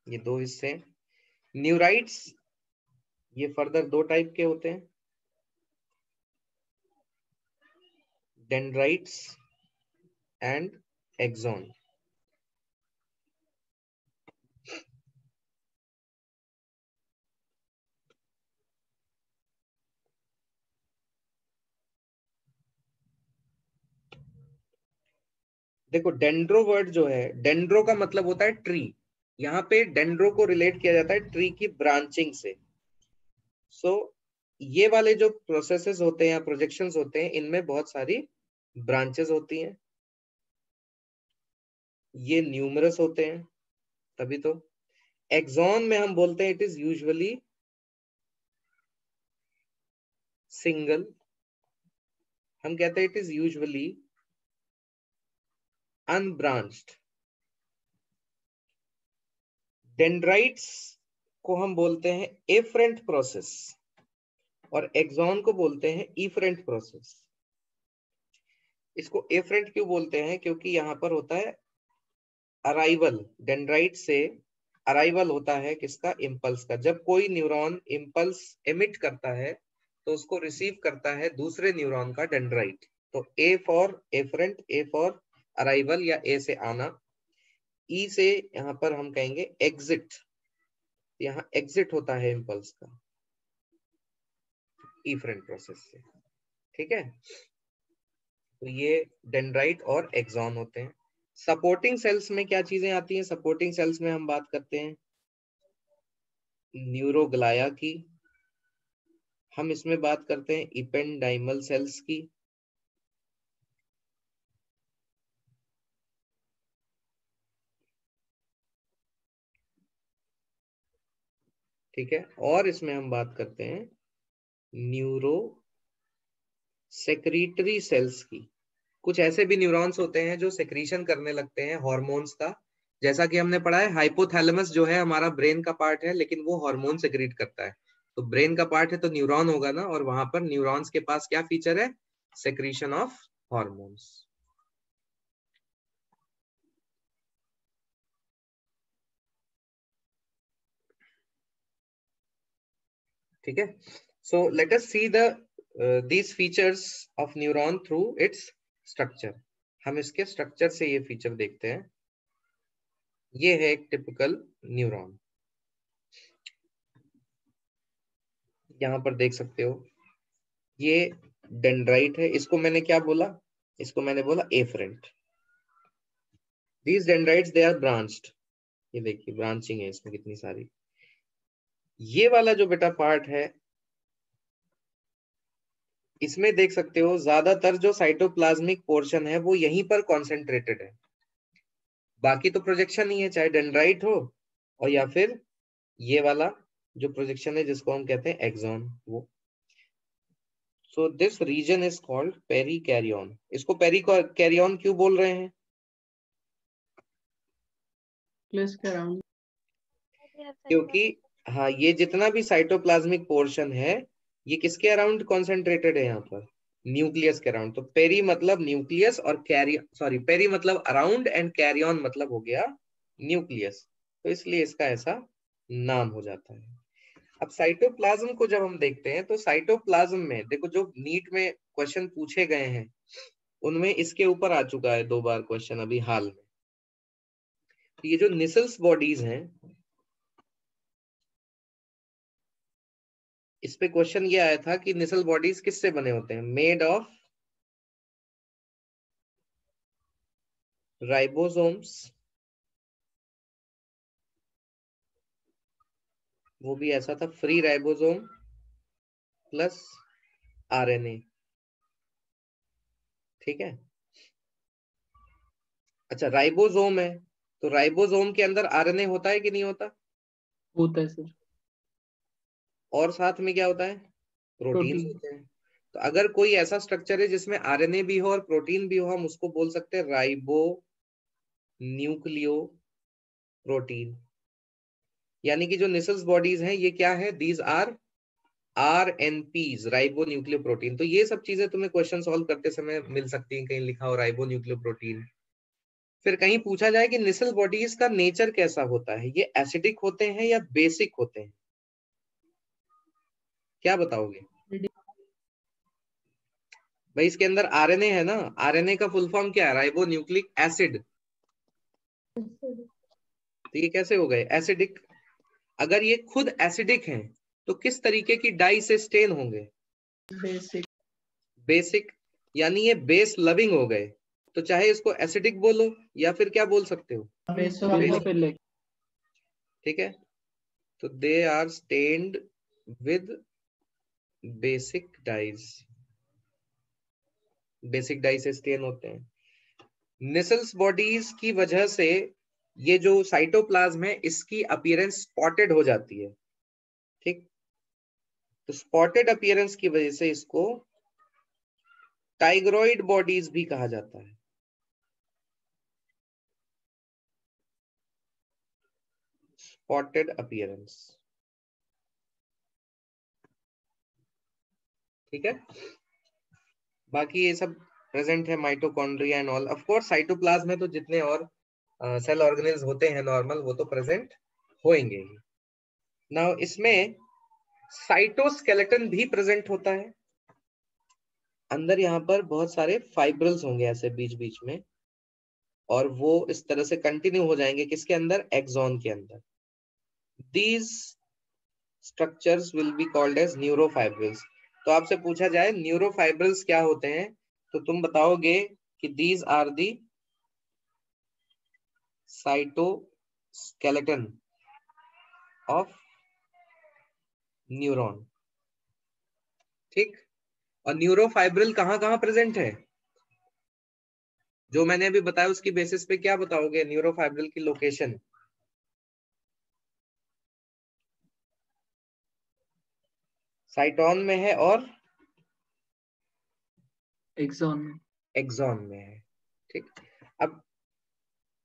ये दो हिस्से। न्यूराइट्स ये फर्दर दो टाइप के होते हैं, डेंड्राइट्स एंड एक्सॉन। देखो, डेंड्रो वर्ड जो है, डेंड्रो का मतलब होता है ट्री। यहाँ पे डेंड्रो को रिलेट किया जाता है ट्री की ब्रांचिंग से। सो ये वाले जो प्रोसेसेस होते हैं या प्रोजेक्शंस होते हैं, इनमें बहुत सारी ब्रांचेस होती हैं, ये न्यूमरस होते हैं, तभी तो। एक्सॉन में हम बोलते हैं इट इज यूजुअली सिंगल, हम कहते हैं it is usually unbranched. Dendrites को हम बोलते हैं एफरेंट प्रोसेस, और एक्सॉन को बोलते हैं इफरेंट प्रोसेस। इसको एफरेंट क्यों बोलते हैं? क्योंकि यहाँ पर होता है अराइवल, डेंड्राइट से अराइवल होता है किसका? इम्पल्स का। जब कोई न्यूरॉन इम्पल्स एमिट करता है तो उसको रिसीव करता है दूसरे न्यूरॉन का डेंड्राइट। तो A for afferent, A for arrival या ए से आना, ई से यहाँ पर हम कहेंगे एग्जिट, यहाँ एग्जिट होता है इम्पल्स का इफरेंट प्रोसेस से। ठीक है, तो ये डेंड्राइट और एक्सॉन होते हैं। सपोर्टिंग सेल्स में क्या चीजें आती हैं? सपोर्टिंग सेल्स में हम बात करते हैं न्यूरोग्लाया की, हम इसमें बात करते हैं इपेंडाइमल सेल्स की, ठीक है, और इसमें हम बात करते हैं न्यूरो सेक्रीटरी सेल्स की। कुछ ऐसे भी न्यूरॉन्स होते हैं जो सेक्रीशन करने लगते हैं हॉर्मोन्स का, जैसा कि हमने पढ़ा है हाइपोथैलेमस जो है हमारा ब्रेन का पार्ट है, लेकिन वो हार्मोन सेक्रीट करता है। तो ब्रेन का पार्ट है तो न्यूरॉन होगा ना, और वहां पर न्यूरॉन्स के पास क्या फीचर है? Secretion of hormones. ठीक है, so let us see these features of neuron through its structure। हम इसके स्ट्रक्चर से ये फीचर देखते हैं। ये है एक टिपिकल न्यूरॉन, यहां पर देख सकते हो ये डेंड्राइट है। इसको मैंने क्या बोला? इसको मैंने बोला efferent. These dendrites they are branched। ये देखिए ब्रांचिंग है इसमें कितनी सारी। ये वाला जो बेटा पार्ट है इसमें देख सकते हो ज्यादातर जो साइटोप्लाज्मिक पोर्शन है वो यहीं पर कॉन्सेंट्रेटेड है, बाकी तो प्रोजेक्शन ही है, चाहे डेंड्राइट हो और या फिर ये वाला जो प्रोजेक्शन है जिसको हम कहते हैं एक्सॉन वो। So this region is called perikaryon. इसको पेरिकैरियन क्यों बोल रहे हैं? क्योंकि हाँ, ये जितना भी साइटोप्लाज्मिक पोर्शन है ये किसके अराउंड कॉन्सेंट्रेटेड है? यहाँ पर न्यूक्लियस के अराउंड। तो पेरी मतलब न्यूक्लियस और पेरी मतलब अराउंड एंड कैरियन मतलब हो गया न्यूक्लियस, तो इसलिए इसका ऐसा नाम हो जाता है। अब साइटोप्लाज्म को जब हम देखते हैं तो साइटोप्लाज्म में देखो जो नीट में क्वेश्चन पूछे गए हैं उनमें इसके ऊपर आ चुका है 2 बार क्वेश्चन अभी हाल में। तो ये जो निसल्स बॉडीज हैं इस पे क्वेश्चन ये आया था कि निसल बॉडीज किससे बने होते हैं? मेड ऑफ राइबोसोम्स, वो भी ऐसा था फ्री राइबोसोम प्लस आरएनए। ठीक है, अच्छा राइबोसोम है तो राइबोसोम के अंदर आरएनए होता है कि नहीं होता? होता है सर। और साथ में क्या होता है? Proteins protein. होते हैं। तो अगर कोई ऐसा स्ट्रक्चर है जिसमें आरएनए भी हो और प्रोटीन भी हो हम उसको बोल सकते हैं राइबो न्यूक्लियो प्रोटीन। यानी कि जो निसल्स बॉडीज हैं ये क्या है? These are RNPs, ribonucleoprotein. तो ये सब चीजें तुम्हें क्वेश्चन सॉल्व करते समय मिल सकती हैं, कहीं लिखा हो राइबो न्यूक्लियो प्रोटीन। फिर कहीं पूछा जाए कि निसल बॉडीज का नेचर कैसा होता है, ये एसिडिक होते हैं या बेसिक होते हैं? क्या बताओगे भाई? इसके अंदर आरएनए है ना, आरएनए का फुल फॉर्म क्या है? Ribo nucleic acid. तो ये कैसे हो गए एसिडिक? अगर ये खुद एसिडिक हैं तो किस तरीके की डाई से स्टेन होंगे? बेसिक, यानी ये बेस लविंग हो गए। तो चाहे इसको एसिडिक बोलो या फिर क्या बोल सकते हो? बेसोफिलिक। ठीक है, तो they are stained with basic dyes, basic dye से स्टेन होते हैं। निसल्स बॉडीज की वजह से ये जो साइटोप्लाज्म है इसकी अपीयरेंस स्पॉटेड हो जाती है। ठीक, तो स्पॉटेड अपीयरेंस की वजह से इसको टाइग्रॉइड बॉडीज भी कहा जाता है। Spotted appearance. ठीक है, बाकी ये सब प्रेजेंट है mitochondria and all. Of course cytoplasm में तो जितने और सेल ऑर्गेनेल्स होते हैं नॉर्मल वो तो प्रेजेंट होंगे ही। नाउ इसमें साइटोस्केलेटन भी प्रेजेंट होता है अंदर। यहाँ पर बहुत सारे फाइब्रल्स होंगे ऐसे बीच बीच में, और वो इस तरह से कंटिन्यू हो जाएंगे किसके अंदर? एक्सॉन के अंदर। These structures will be called as neurofibrils। तो आपसे पूछा जाए न्यूरोफाइब्रल्स क्या होते हैं तो तुम बताओगे कि these are the cytoskeleton of neuron। ठीक, और न्यूरोफाइब्रिल कहाँ कहाँ प्रेजेंट है? जो मैंने अभी बताया उसकी बेसिस पे क्या बताओगे न्यूरोफाइब्रिल की लोकेशन? साइटोन में है और एक्सॉन में। एक्सॉन में है। ठीक, अब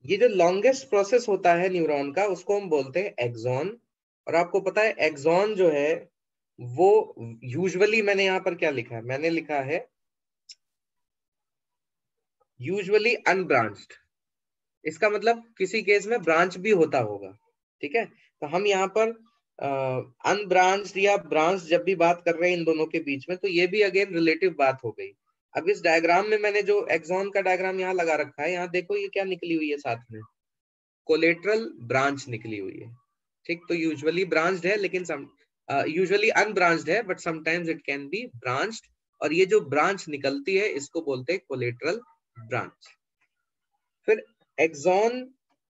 ये जो लॉन्गेस्ट प्रोसेस होता है न्यूरॉन का उसको हम बोलते हैं एक्सॉन। और आपको पता है एक्सॉन जो है वो यूजुअली, मैंने यहाँ पर क्या लिखा है, मैंने लिखा है यूजुअली अनब्रांच्ड। इसका मतलब किसी केस में ब्रांच भी होता होगा। ठीक है, तो हम यहाँ पर अनब्रांच्ड या ब्रांच जब भी बात कर रहे हैं इन दोनों के बीच में, तो ये भी अगेन रिलेटिव बात हो गई। अब इस डायग्राम में मैंने जो एक्सॉन का डायग्राम यहाँ लगा रखा है, यहाँ देखो ये क्या निकली हुई है साथ में, कोलेटरल ब्रांच निकली हुई है। ठीक, तो यूजुअली ब्रांच्ड है, लेकिन यूजुअली अनब्रांच्ड है, but sometimes it can be branched. और ये जो ब्रांच निकलती है इसको बोलते हैं कोलेटरल ब्रांच। फिर एक्सॉन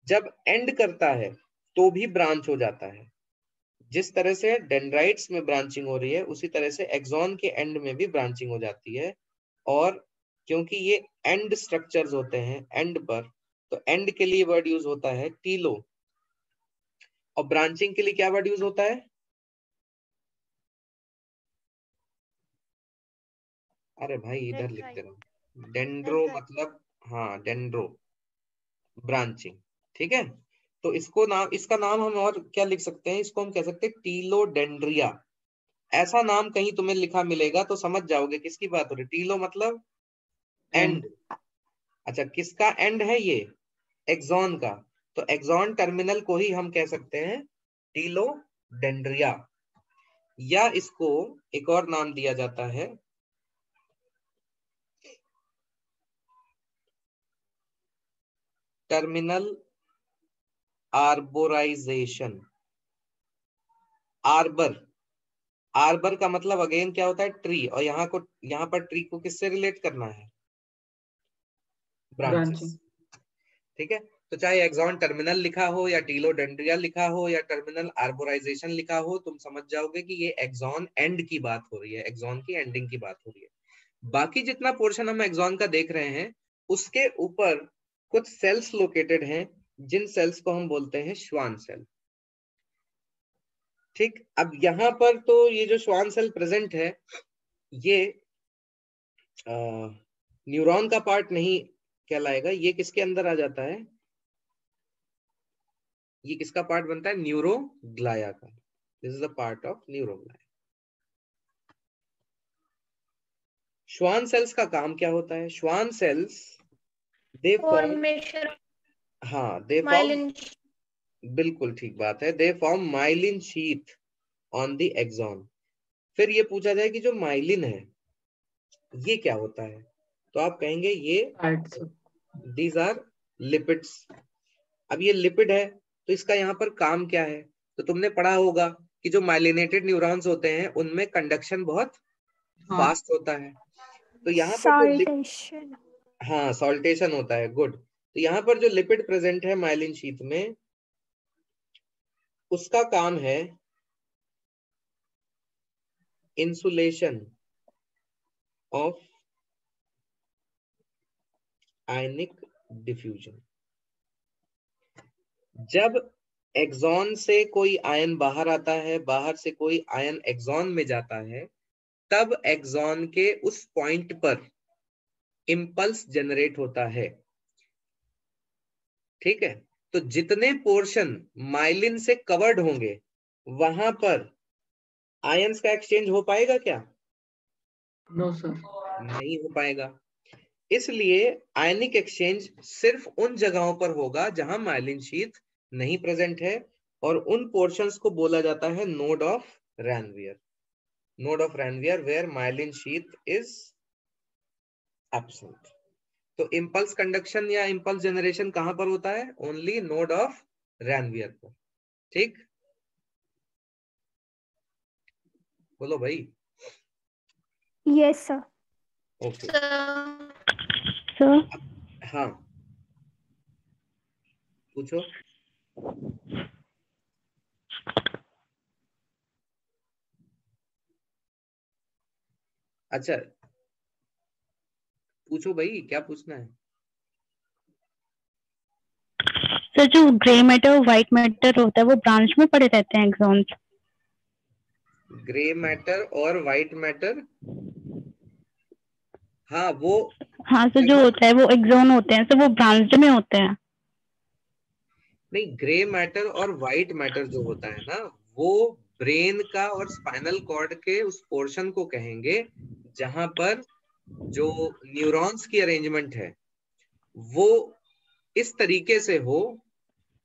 जब एंड करता है तो भी ब्रांच हो जाता है। जिस तरह से डेंड्राइट्स में ब्रांचिंग हो रही है उसी तरह से एक्सॉन के एंड में भी ब्रांचिंग हो जाती है। और क्योंकि ये एंड स्ट्रक्चर्स होते हैं एंड पर, तो एंड के लिए वर्ड यूज होता है टीलो, और ब्रांचिंग के लिए क्या वर्ड यूज होता है? अरे भाई इधर लिखते रहो, डेंड्रो, मतलब हाँ डेंड्रो, ब्रांचिंग। ठीक है, तो इसको नाम, इसका नाम हम और क्या लिख सकते हैं, इसको हम कह सकते हैं टीलोडेंड्रिया। ऐसा नाम कहीं तुम्हें लिखा मिलेगा तो समझ जाओगे किसकी बात हो रही है। टीलो मतलब एंड। अच्छा, किसका एंड है ये? एक्सॉन का। तो एक्सॉन टर्मिनल को ही हम कह सकते हैं टीलोडेंड्रिया, या इसको एक और नाम दिया जाता है टर्मिनल आर्बोराइजेशन। आर्बर, आर्बर का मतलब अगेन क्या होता है? ट्री। और यहाँ पर ट्री को किससे रिलेट करना है? ब्रांचेस। ठीक है, तो चाहे एक्सॉन टर्मिनल लिखा हो या टीलोडेंड्रिया लिखा हो या टर्मिनल आर्बोराइजेशन लिखा हो, तुम समझ जाओगे कि ये एक्सॉन एंड की बात हो रही है, एक्सॉन की एंडिंग की बात हो रही है। बाकी जितना पोर्शन हम एक्सॉन का देख रहे हैं उसके ऊपर कुछ सेल्स लोकेटेड हैं, जिन सेल्स को हम बोलते हैं श्वान सेल। ठीक, अब यहाँ पर तो ये जो श्वान सेल प्रेजेंट है ये न्यूरॉन का पार्ट नहीं कहलाएगा, ये किसके अंदर आ जाता है? ये किसका पार्ट बनता है? न्यूरोग्लाया का। This is a part of neuroglia. Schwann cells का काम क्या होता है? श्वान सेल्स दे फॉर्म, हाँ दे फॉर्म, बिल्कुल ठीक बात है, they form myelin sheath on the axon. फिर ये पूछा जाए कि जो माइलिन है ये क्या होता है, तो आप कहेंगे ये दीज आर लिपिड्स। अब ये लिपिड है तो इसका यहाँ पर काम क्या है? तो तुमने पढ़ा होगा कि जो माइलिनेटेड न्यूरॉन्स होते हैं उनमें कंडक्शन बहुत फास्ट होता है। तो यहाँ पर सॉल्टेशन, हाँ सॉल्टेशन होता है, गुड। तो यहाँ पर जो लिपिड प्रेजेंट है माइलिन शीथ में, उसका काम है इंसुलेशन ऑफ आयनिक डिफ्यूजन। जब एक्सॉन से कोई आयन बाहर आता है, बाहर से कोई आयन एक्सॉन में जाता है, तब एक्सॉन के उस पॉइंट पर इंपल्स जनरेट होता है। ठीक है, तो जितने पोर्शन माइलिन से कवर्ड होंगे वहां पर आयंस का एक्सचेंज हो पाएगा क्या? नो सर, नहीं हो पाएगा। इसलिए आयनिक एक्सचेंज सिर्फ उन जगहों पर होगा जहां माइलिन शीथ नहीं प्रेजेंट है, और उन पोर्शंस को बोला जाता है node of Ranvier. Node of Ranvier where myelin sheath is absent. तो इंपल्स कंडक्शन या इंपल्स जनरेशन कहां पर होता है? ओनली नोड ऑफ रैनवियर पर। ठीक, बोलो भाई। Yes sir. ओके सर हाँ पूछो। अच्छा पूछो भाई, क्या पूछना है? सर जो ग्रे मैटर और व्हाइट मैटर होता है वो ब्रांच में पड़े रहते हैं एक्सॉन्स? ग्रे मैटर और व्हाइट मैटर, हाँ वो हाँ सर, जो होता है वो एक्सॉन होते हैं सर, वो ब्रांच में होते हैं। नहीं, ग्रे मैटर और व्हाइट मैटर जो होता है ना, वो ब्रेन का और स्पाइनल कॉर्ड के उस पोर्शन को कहेंगे जहां पर जो न्यूरॉन्स की अरेंजमेंट है वो इस तरीके से हो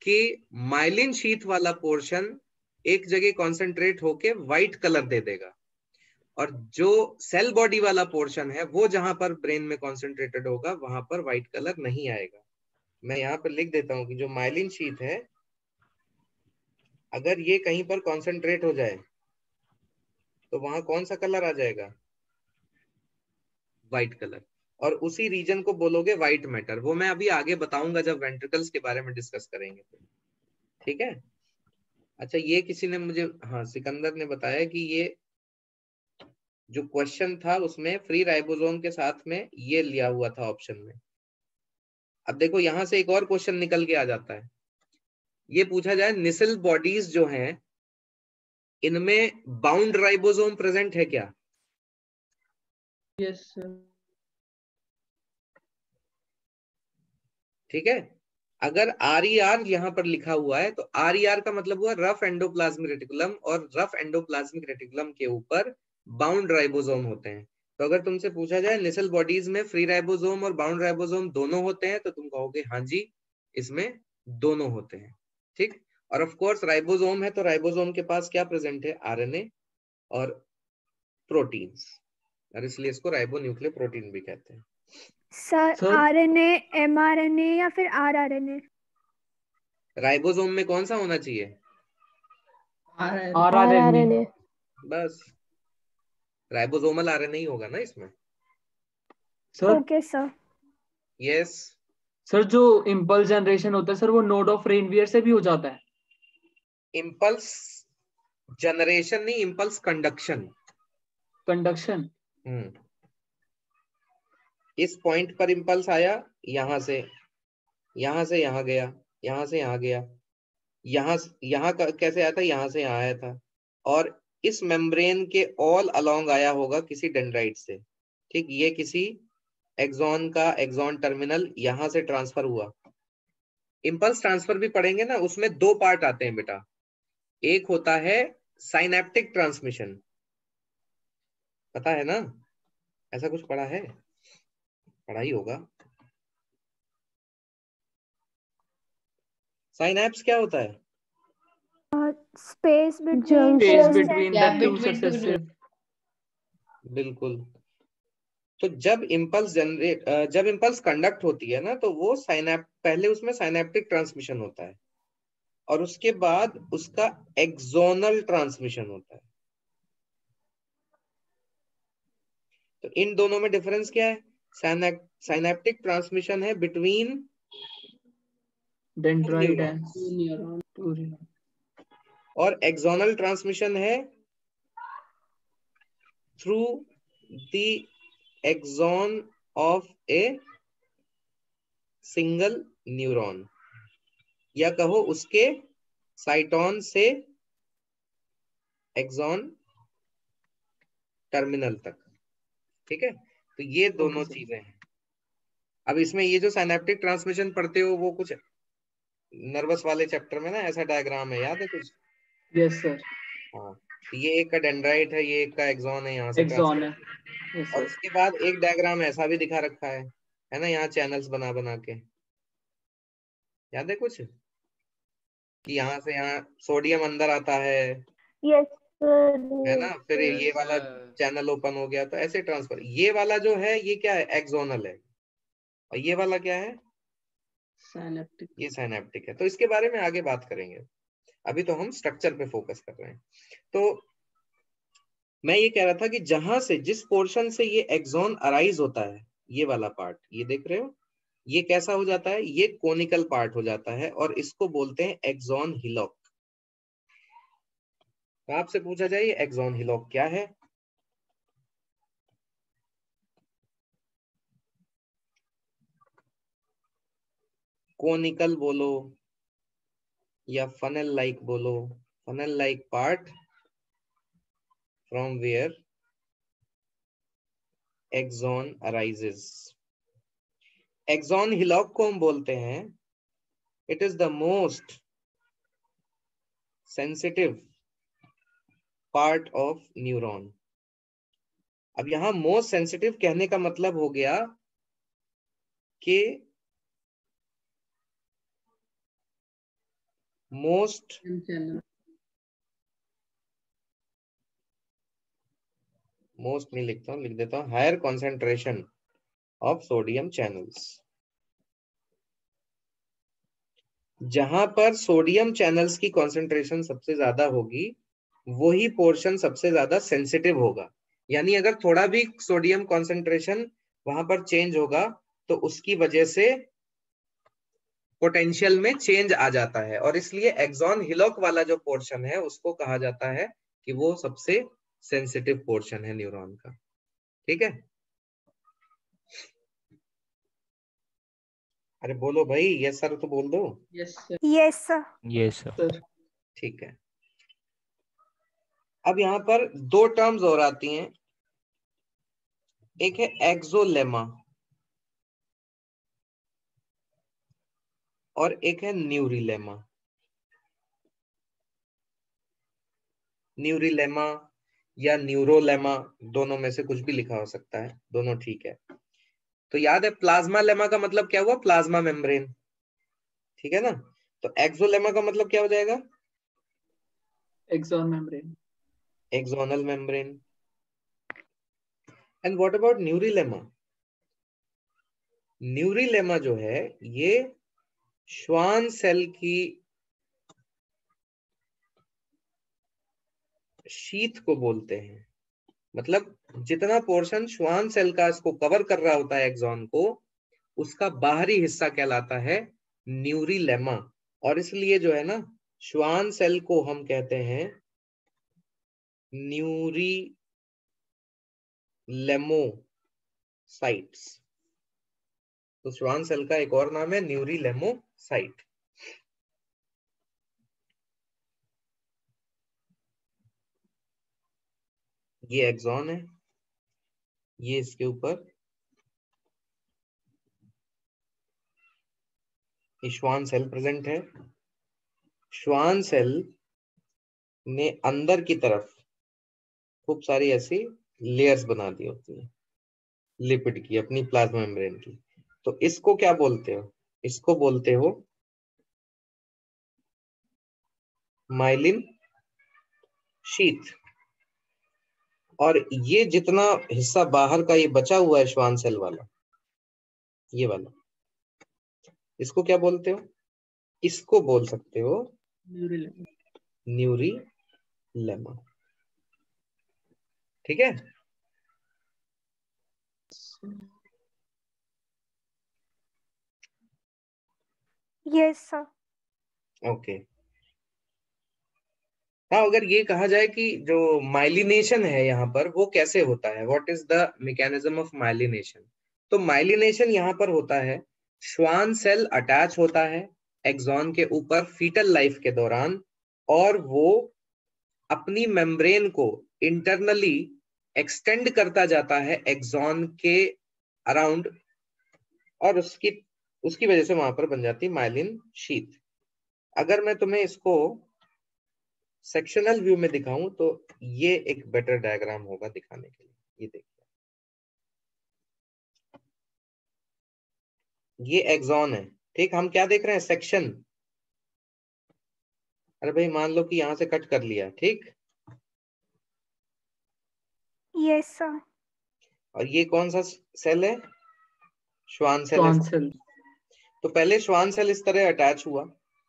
कि माइलिन शीथ वाला पोर्शन एक जगह कॉन्सेंट्रेट होके व्हाइट कलर दे देगा, और जो सेल बॉडी वाला पोर्शन है वो जहां पर ब्रेन में कॉन्सेंट्रेटेड होगा वहां पर व्हाइट कलर नहीं आएगा। मैं यहाँ पर लिख देता हूं कि जो माइलिन शीथ है, अगर ये कहीं पर कॉन्सेंट्रेट हो जाए तो वहां कौन सा कलर आ जाएगा? White colour. और उसी रीजन को बोलोगे व्हाइट मैटर। वो मैं अभी आगे बताऊंगा जब वेंट्रिकल्स के बारे में डिस्कस करेंगे तो, ठीक है। अच्छा, ये किसी ने मुझे, हाँ सिकंदर ने बताया कि ये जो क्वेश्चन था उसमें फ्री राइबोसोम के साथ में ये लिया हुआ था ऑप्शन में। अब देखो यहां से एक और क्वेश्चन निकल के आ जाता है। ये पूछा जाए निसल बॉडीज जो हैं इनमें बाउंड राइबोसोम प्रेजेंट है क्या? Yes sir. ठीक है। अगर RER यहाँ पर लिखा हुआ है तो RER का मतलब हुआ रफ एंडोप्लाज्मिक रेटिकुलम, और रफ एंडोप्लाज्मिक रेटिकुलम के ऊपर बाउंड राइबोसोम होते हैं। तो अगर तुमसे पूछा जाए निसल बॉडीज में फ्री राइबोसोम और बाउंड राइबोसोम दोनों होते हैं तो तुम कहोगे हाँ जी, इसमें दोनों होते हैं। ठीक। और ऑफ कोर्स राइबोसोम है तो राइबोसोम के पास क्या प्रेजेंट है? RNA और प्रोटीन्स, और इसलिए इसको राइबोन्यूक्लियर प्रोटीन भी कहते हैं। सर सर RNA, mRNA या फिर rRNA? राइबोसोम में कौन सा होना चाहिए? RNA। बस राइबोसोमल RNA ही होगा ना इसमें। Sir okay sir. Yes. Sir जो इम्पल्स जनरेशन होता है सर वो नोड ऑफ रेनवियर से भी हो जाता है? इम्पल्स जनरेशन नहीं, इम्पल्स कंडक्शन। कंडक्शन। इस पॉइंट पर इम्पल्स आया, यहां से यहां गया, यहां से यहां गया, यहाँ कैसे आया था? यहां से यहाँ आया था, और इस मेम्ब्रेन के ऑल अलोंग आया होगा किसी डेंड्राइट से। ठीक, ये किसी एक्सॉन का एक्सॉन टर्मिनल यहां से ट्रांसफर हुआ। इम्पल्स ट्रांसफर भी पढ़ेंगे ना, उसमें दो पार्ट आते हैं बेटा। एक होता है साइनेप्टिक ट्रांसमिशन, पता है ना? ऐसा कुछ पढ़ा है? पढ़ा ही होगा। साइनैप्स क्या होता है? Space between space between the two successive. बिल्कुल। तो जब इम्पल्स कंडक्ट होती है ना तो वो पहले उसमें साइनेप्टिक ट्रांसमिशन होता है और उसके बाद उसका एक्सोनल ट्रांसमिशन होता है। तो इन दोनों में डिफरेंस क्या है? साइनेप्टिक ट्रांसमिशन है बिटवीन डेंड्राइट एंड न्यूरॉन। और एक्सोनल ट्रांसमिशन है through the axon of a single neuron, या कहो उसके साइटोन से एक्सॉन टर्मिनल तक। ठीक है, तो ये दोनों चीजें हैं। अब इसमें ये जो साइनेप्टिक ट्रांसमिशन पढ़ते हो वो कुछ नर्वस वाले चैप्टर में ना ऐसा डायग्राम है, याद है कुछ? Yes sir. हाँ, तो ये एक का डेंड्राइट है, ये एक का एक्सॉन है, यहाँ से एक्सॉन ट्रांसफर। है। यस और सर। उसके बाद एक डायग्राम ऐसा भी दिखा रखा है ना, यहाँ चैनल्स बना बना के, याद है कुछ? कि यहाँ से यहाँ सोडियम अंदर आता है यस है ना, फिर सर। ये वाला चैनल ओपन हो गया तो ऐसे ट्रांसफर। ये वाला जो है ये क्या है? एक्सोनल है। और ये वाला क्या है? साइनेप्टिक। ये साइनेप्टिक है। तो इसके बारे में आगे बात करेंगे, अभी तो हम स्ट्रक्चर पे फोकस कर रहे हैं। तो मैं ये कह रहा था कि जहां से जिस पोर्शन से ये एक्सॉन अराइज होता है, ये वाला पार्ट, ये देख रहे हो, ये कैसा हो जाता है? ये कोनिकल पार्ट हो जाता है और इसको बोलते हैं एक्सॉन हिलॉक। तो आपसे पूछा जाए ये एक्सॉन हिलॉक क्या है? कोनिकल बोलो या फनल लाइक बोलो, funnel like part from where axon arises. axon hillock को हम बोलते हैं it is the most sensitive part of neuron. अब यहां मोस्ट सेंसिटिव कहने का मतलब हो गया कि मोस्ट नहीं लिखता हूं, लिख देता हूं higher concentration of sodium channels. जहां पर सोडियम चैनल्स की कॉन्सेंट्रेशन सबसे ज्यादा होगी वही पोर्शन सबसे ज्यादा सेंसिटिव होगा. यानी अगर थोड़ा भी सोडियम कॉन्सेंट्रेशन वहां पर चेंज होगा तो उसकी वजह से पोटेंशियल में चेंज आ जाता है, और इसलिए एक्सॉन हिलॉक वाला जो पोर्शन है उसको कहा जाता है कि वो सबसे सेंसिटिव पोर्शन है न्यूरॉन का. ठीक है, अरे बोलो भाई, यस सर तो बोल दो. Yes sir. Yes sir. Yes sir. ठीक है, अब यहां पर दो टर्म्स और आती हैं. एक है एक्सोलेमा और एक है न्यूरिलेमा. न्यूरिलेमा या न्यूरोलेमा, दोनों में से कुछ भी लिखा हो सकता है, दोनों ठीक है. तो याद है प्लाज्मा लेमा का मतलब क्या हुआ? Plasma membrane. ठीक है ना, तो एक्सोलेमा का मतलब क्या हो जाएगा? Axon membrane. Axonal membrane. And what about neurilemma? Neurilemma जो है ये श्वान सेल की शीथ को बोलते हैं. मतलब जितना पोर्शन श्वान सेल का इसको कवर कर रहा होता है एक्सॉन को, उसका बाहरी हिस्सा कहलाता है न्यूरिलेमा. और इसलिए जो है ना, श्वान सेल को हम कहते हैं न्यूरिलेमोसाइट्स. तो श्वान सेल का एक और नाम है न्यूरिलेमोसाइट. ये एक्सॉन है, ये इसके ऊपर श्वान सेल प्रेजेंट है. श्वान सेल ने अंदर की तरफ खूब सारी ऐसी लेयर्स बना दी होती है लिपिड की, अपनी प्लाज्मा मेम्ब्रेन की. तो इसको क्या बोलते हो? इसको बोलते हो माइलिन शीथ. और ये जितना हिस्सा बाहर का ये बचा हुआ है श्वान सेल वाला, ये वाला, इसको क्या बोलते हो? इसको बोल सकते हो न्यूरिलेमा. ठीक है, यस सर. ओके. हाँ, अगर ये कहा जाए कि जो माइलिनेशन है यहाँ पर वो कैसे होता है, what is the mechanism of myelination, तो माइलिनेशन यहाँ पर होता है श्वान सेल अटैच होता है एक्सॉन के ऊपर फीटल लाइफ के दौरान, और वो अपनी मेम्ब्रेन को इंटरनली एक्सटेंड करता जाता है एक्सॉन के अराउंड, और उसकी वजह से वहां पर बन जाती है माइलिन शीथ. अगर मैं तुम्हें इसको सेक्शनल व्यू में दिखाऊं तो ये एक बेटर डायग्राम होगा दिखाने के लिए. ये देखिए, ये एक्सॉन है. ठीक, हम क्या देख रहे हैं? सेक्शन. अरे भाई मान लो कि यहां से कट कर लिया, ठीक, यस सर. और ये कौन सा सेल है? Schwann cell. Schwann cell. तो पहले श्वान सेल इस तरह अटैच हुआ,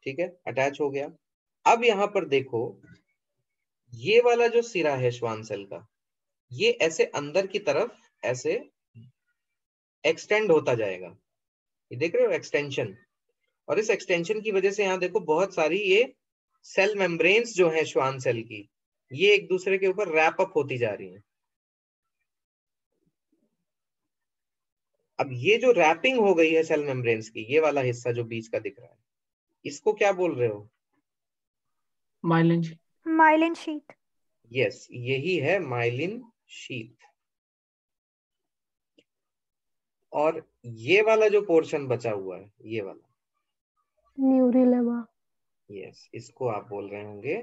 ठीक है, अटैच हो गया. अब यहां पर देखो, ये वाला जो सिरा है श्वान सेल का, ये ऐसे अंदर की तरफ ऐसे एक्सटेंड होता जाएगा. ये देख रहे हो एक्सटेंशन, और इस एक्सटेंशन की वजह से यहाँ देखो बहुत सारी ये सेल मेम्ब्रेन्स जो है श्वान सेल की, ये एक दूसरे के ऊपर रैप अप होती जा रही हैं. अब ये जो रैपिंग हो गई है सेल मेम्ब्रेन्स की, ये वाला हिस्सा जो बीच का दिख रहा है, इसको क्या बोल रहे हो? माइलिन. Myelin sheath. यस, यही है माइलिन शीथ। और ये वाला जो पोर्शन बचा हुआ है, ये वाला, न्यूरिलेमा। यस, इसको आप बोल रहे होंगे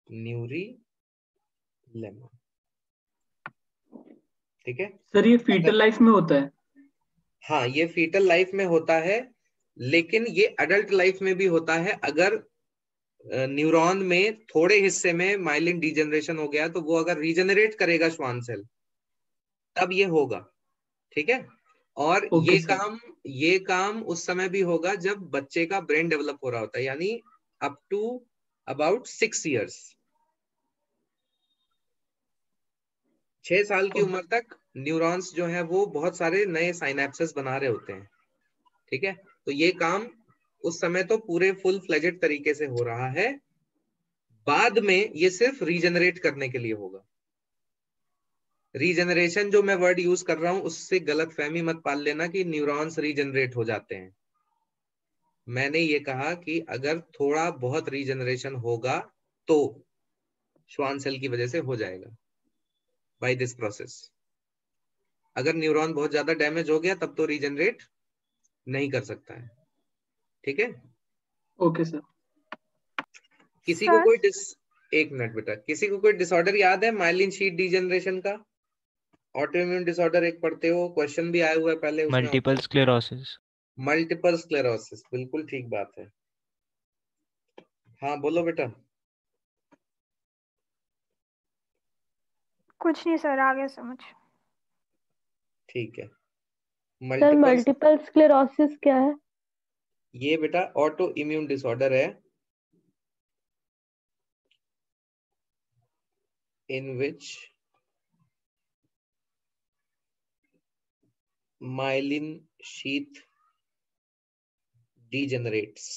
न्यूरिलेमा। ठीक है सर ये फीटल लाइफ में होता है? हाँ, ये फीटल लाइफ में होता है, लेकिन ये अडल्ट लाइफ में भी होता है। अगर न्यूरॉन में थोड़े हिस्से में माइलिन डिजेनरेशन हो गया तो वो अगर रीजनरेट करेगा श्वान सेल, तब ये होगा। ठीक है। और ओके सर। ये काम उस समय भी होगा जब बच्चे का ब्रेन डेवलप हो रहा होता है, यानी अप टू अबाउट 6 इयर्स। 6 साल की उम्र तक न्यूरॉन्स जो है वो बहुत सारे नए साइनेप्सेस बना रहे होते हैं। ठीक है। तो ये काम उस समय तो पूरे फुल फ्लेजेड तरीके से हो रहा है, बाद में ये सिर्फ रीजनरेट करने के लिए होगा। रीजनरेशन जो मैं वर्ड यूज कर रहा हूं उससे गलत फहमी मत पाल लेना कि न्यूरॉन्स रीजनरेट हो जाते हैं। मैंने ये कहा कि अगर थोड़ा बहुत रीजनरेशन होगा तो श्वान सेल की वजह से हो जाएगा बाय दिस प्रोसेस। अगर न्यूरॉन बहुत ज्यादा डैमेज हो गया तब तो रीजनरेट नहीं कर सकता है। ठीक है। Okay sir. किसी को कोई एक मिनट बेटा, किसी को कोई डिसऑर्डर याद है माइलिन शीथ डिजेनरेशन का? ऑटोइम्यून डिसऑर्डर एक पढ़ते हो, क्वेश्चन भी आया हुआ है पहले उसमें। Multiple sclerosis. मल्टीपल स्क्लेरोसिस, बिल्कुल ठीक बात है। हाँ बोलो बेटा। कुछ नहीं सर, आ गया समझ। ठीक है। सर मल्टीपल स्क्लेरोसिस क्या है? ये बेटा ऑटो इम्यून डिसऑर्डर है in which myelin sheath degenerates।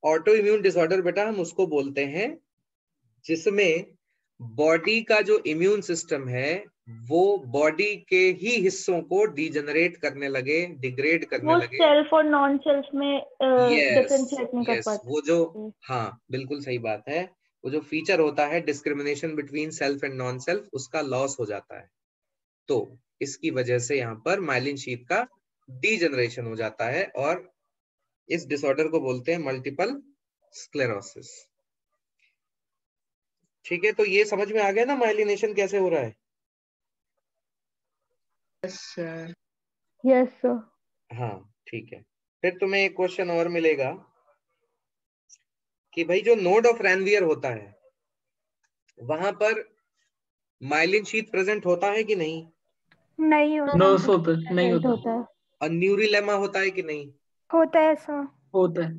Auto immune disorder बेटा हम उसको बोलते हैं जिसमें बॉडी का जो इम्यून सिस्टम है वो बॉडी के ही हिस्सों को डिजेनरेट करने लगे, डिग्रेड करने वो लगे। सेल्फ और नॉन सेल्फ में डिफरेंशिएट नहीं कर यस, पाते। वो जो, हाँ बिल्कुल सही बात है, वो जो फीचर होता है discrimination between self and non self, उसका लॉस हो जाता है। तो इसकी वजह से यहाँ पर माइलिन शीथ का डीजनरेशन हो जाता है और इस डिसऑर्डर को बोलते हैं मल्टीपल स्क्लेरोसिस। ठीक है। तो ये समझ में आ गया ना माइलिनेशन कैसे हो रहा है? Yes sir. Yes sir. हाँ ठीक है। फिर तुम्हें एक क्वेश्चन और मिलेगा कि भाई जो नोड ऑफ रैनवियर होता है वहां पर माइलिन शीथ प्रेजेंट होता है कि नहीं? नहीं होता। नो होता नहीं Present होता। होता है। और न्यूरिलेमा होता है कि नहीं? होता है सर। होता है।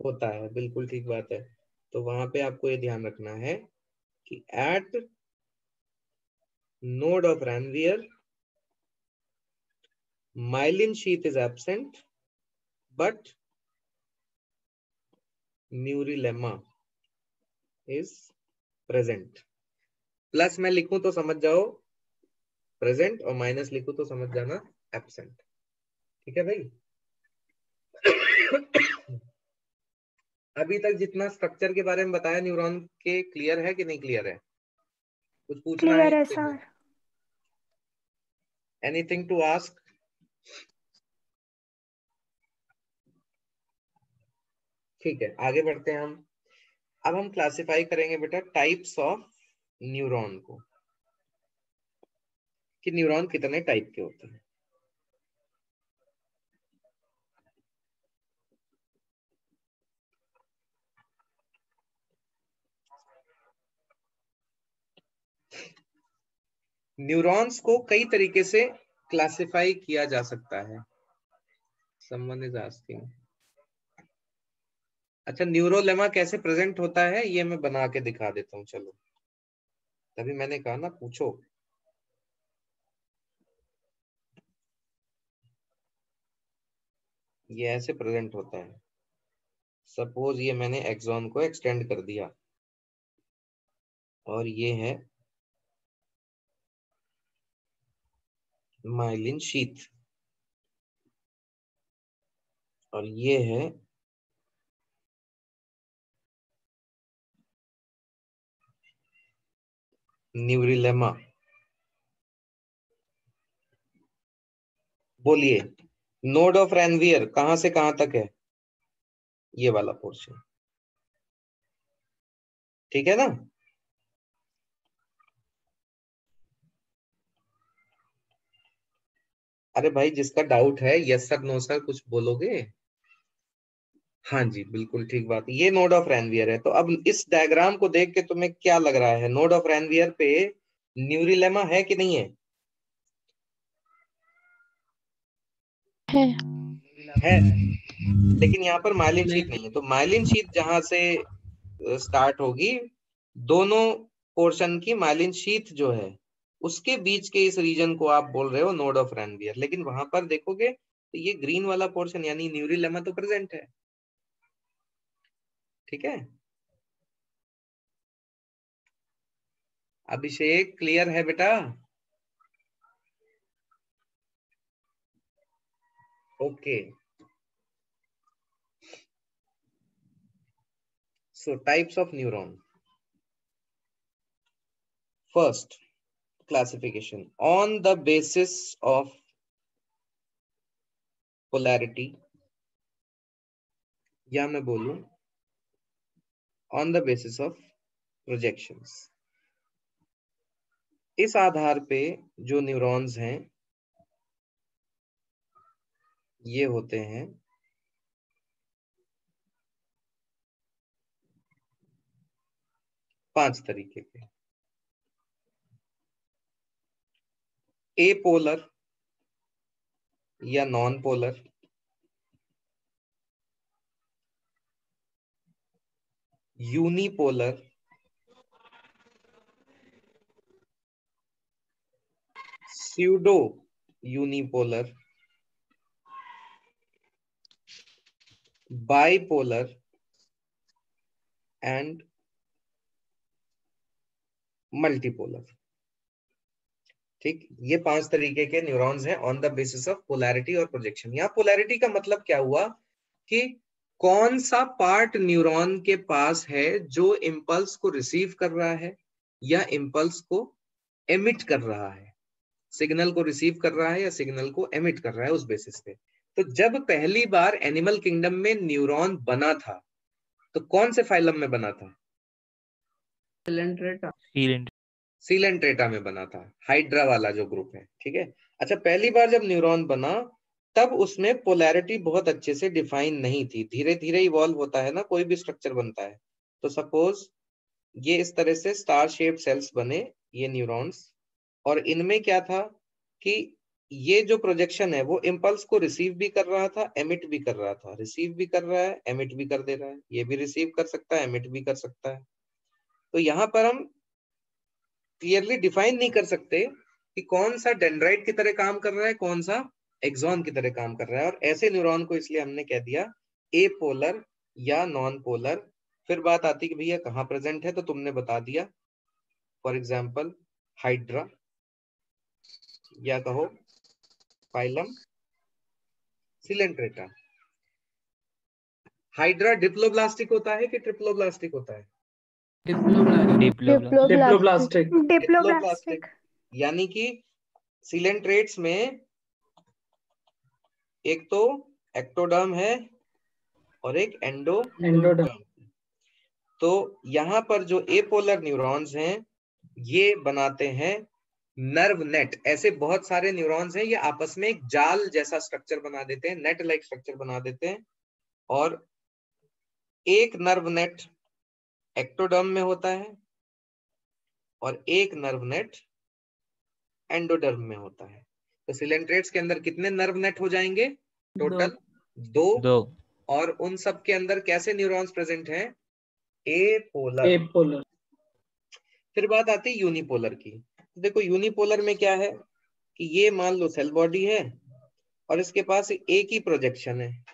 होता है, बिल्कुल ठीक बात है। तो वहां पे आपको ये ध्यान रखना है कि at node of Ranvier myelin sheath is absent but neurilemma is present। Plus मैं लिखूं तो समझ जाओ प्रेजेंट और माइनस लिखूं तो समझ जाना एब्सेंट। ठीक है भाई। अभी तक जितना स्ट्रक्चर के बारे में बताया न्यूरॉन के, क्लियर है कि नहीं क्लियर है? कुछ पूछना है क्लियर है इससे? सर। Anything to ask? ठीक है, आगे बढ़ते हैं हम। अब हम क्लासिफाई करेंगे बेटा टाइप्स ऑफ न्यूरॉन को, कि न्यूरॉन कितने टाइप के होते हैं। न्यूरॉन्स को कई तरीके से क्लासिफाई किया जा सकता है। Someone is asking. अच्छा, न्यूरोलेमा कैसे प्रेजेंट होता है ये मैं बना के दिखा देता हूँ, चलो। तभी मैंने कहा ना पूछो। ये ऐसे प्रेजेंट होता है। सपोज ये मैंने एक्सॉन को एक्सटेंड कर दिया और ये है माइलिन शीथ और ये है न्यूरिलेमा। बोलिए, नोड ऑफ रैनवियर कहां से कहां तक है? ये वाला पोर्शन, ठीक है ना? अरे भाई, जिसका डाउट है यस सर नो सर कुछ बोलोगे? हाँ जी, बिल्कुल ठीक बात। ये नोड ऑफ रैनवियर है। तो अब इस डायग्राम को देख के तुम्हें क्या लग रहा है, नोड ऑफ रैनवियर पे न्यूरिलेमा है कि नहीं है? है, लेकिन यहाँ पर माइलिन शीट नहीं है। तो माइलिन शीट जहां से स्टार्ट होगी, दोनों पोर्शन की माइलिन शीट जो है उसके बीच के इस रीजन को आप बोल रहे हो नोड ऑफ रैनवियर। लेकिन वहां पर देखोगे तो ये ग्रीन वाला पोर्शन यानी न्यूरिलेमा तो प्रेजेंट है, ठीक है? अभिषेक क्लियर है बेटा? Okay, so types of neuron. First classification on the basis of polarity, या मैं बोलूं on the basis of projections। इस आधार पे जो न्यूरॉन्स हैं ये होते हैं 5 तरीके के। एपोलर या non polar, unipolar, pseudo unipolar, bipolar and multipolar. ठीक, ये 5 तरीके के न्यूरॉन्स हैं on the basis of polarity और प्रोजेक्शन। यहाँ पोलैरिटी का मतलब क्या हुआ कि कौन सा पार्ट न्यूरॉन के पास है जो इंपल्स को रिसीव कर रहा है या इंपल्स को एमिट कर रहा है, सिग्नल को रिसीव कर रहा है या सिग्नल को एमिट कर रहा है, उस बेसिस पे। तो जब पहली बार एनिमल किंगडम में न्यूरॉन बना था तो कौन से फाइलम में बना था? सीलेंट्रेटा में बना था, हाइड्रा वाला जो ग्रुप है, ठीक है? अच्छा, पहली बार जब न्यूरॉन बना तब उसमें पोलैरिटी बहुत अच्छे से डिफाइन नहीं थी। धीरे धीरे इवॉल्व होता है ना, कोई भी स्ट्रक्चर बनता है। तो सपोज ये इस तरह से स्टार शेप सेल्स बने, ये न्यूरॉन्स, और इनमें क्या था कि ये जो प्रोजेक्शन है वो इम्पल्स को रिसीव भी कर रहा था, एमिट भी कर रहा था। रिसीव भी कर रहा है, एमिट भी कर दे रहा है, ये भी रिसीव कर सकता है, एमिट भी कर सकता है। तो यहाँ पर हम क्लियरली डिफाइन नहीं कर सकते कि कौन सा डेंड्राइट की तरह काम कर रहा है, कौन सा एक्सॉन की तरह काम कर रहा है। और ऐसे न्यूरॉन को इसलिए हमने कह दिया एपोलर या नॉन पोलर। फिर बात आती कि भैया कहाँ प्रेजेंट है, तो तुमने बता दिया, फॉर एग्जाम्पल हाइड्रा, या कहो फाइलम सीलेंट्रेटा। हाइड्रा डिप्लोब्लास्टिक होता है कि ट्रिप्लोब्लास्टिक होता है? डिप्लोब्लास्टिक। डिप्लोब्लास्टिक। यानी कि सीलेंट्रेट्स में एक तो एक्टोडर्म है और एक एंडोडर्म। तो यहाँ पर जो एपोलर न्यूरॉन्स हैं ये बनाते हैं नर्व नेट। ऐसे बहुत सारे न्यूरॉन्स हैं, ये आपस में एक जाल जैसा स्ट्रक्चर बना देते हैं, नेट लाइक स्ट्रक्चर बना देते हैं। और एक नर्व नेट एक्टोडर्म में होता है और एक नर्व नेट एंडोडर्म में होता है। तो सीलेंट्रेट्स के अंदर कितने नर्व नेट हो जाएंगे? टोटल 2। और उन सब के अंदर कैसे न्यूरॉन्स प्रेजेंट हैं? एपोलर। फिर बात आती है यूनिपोलर की। देखो यूनिपोलर में क्या है कि ये मान लो सेल बॉडी है और इसके पास एक ही प्रोजेक्शन है।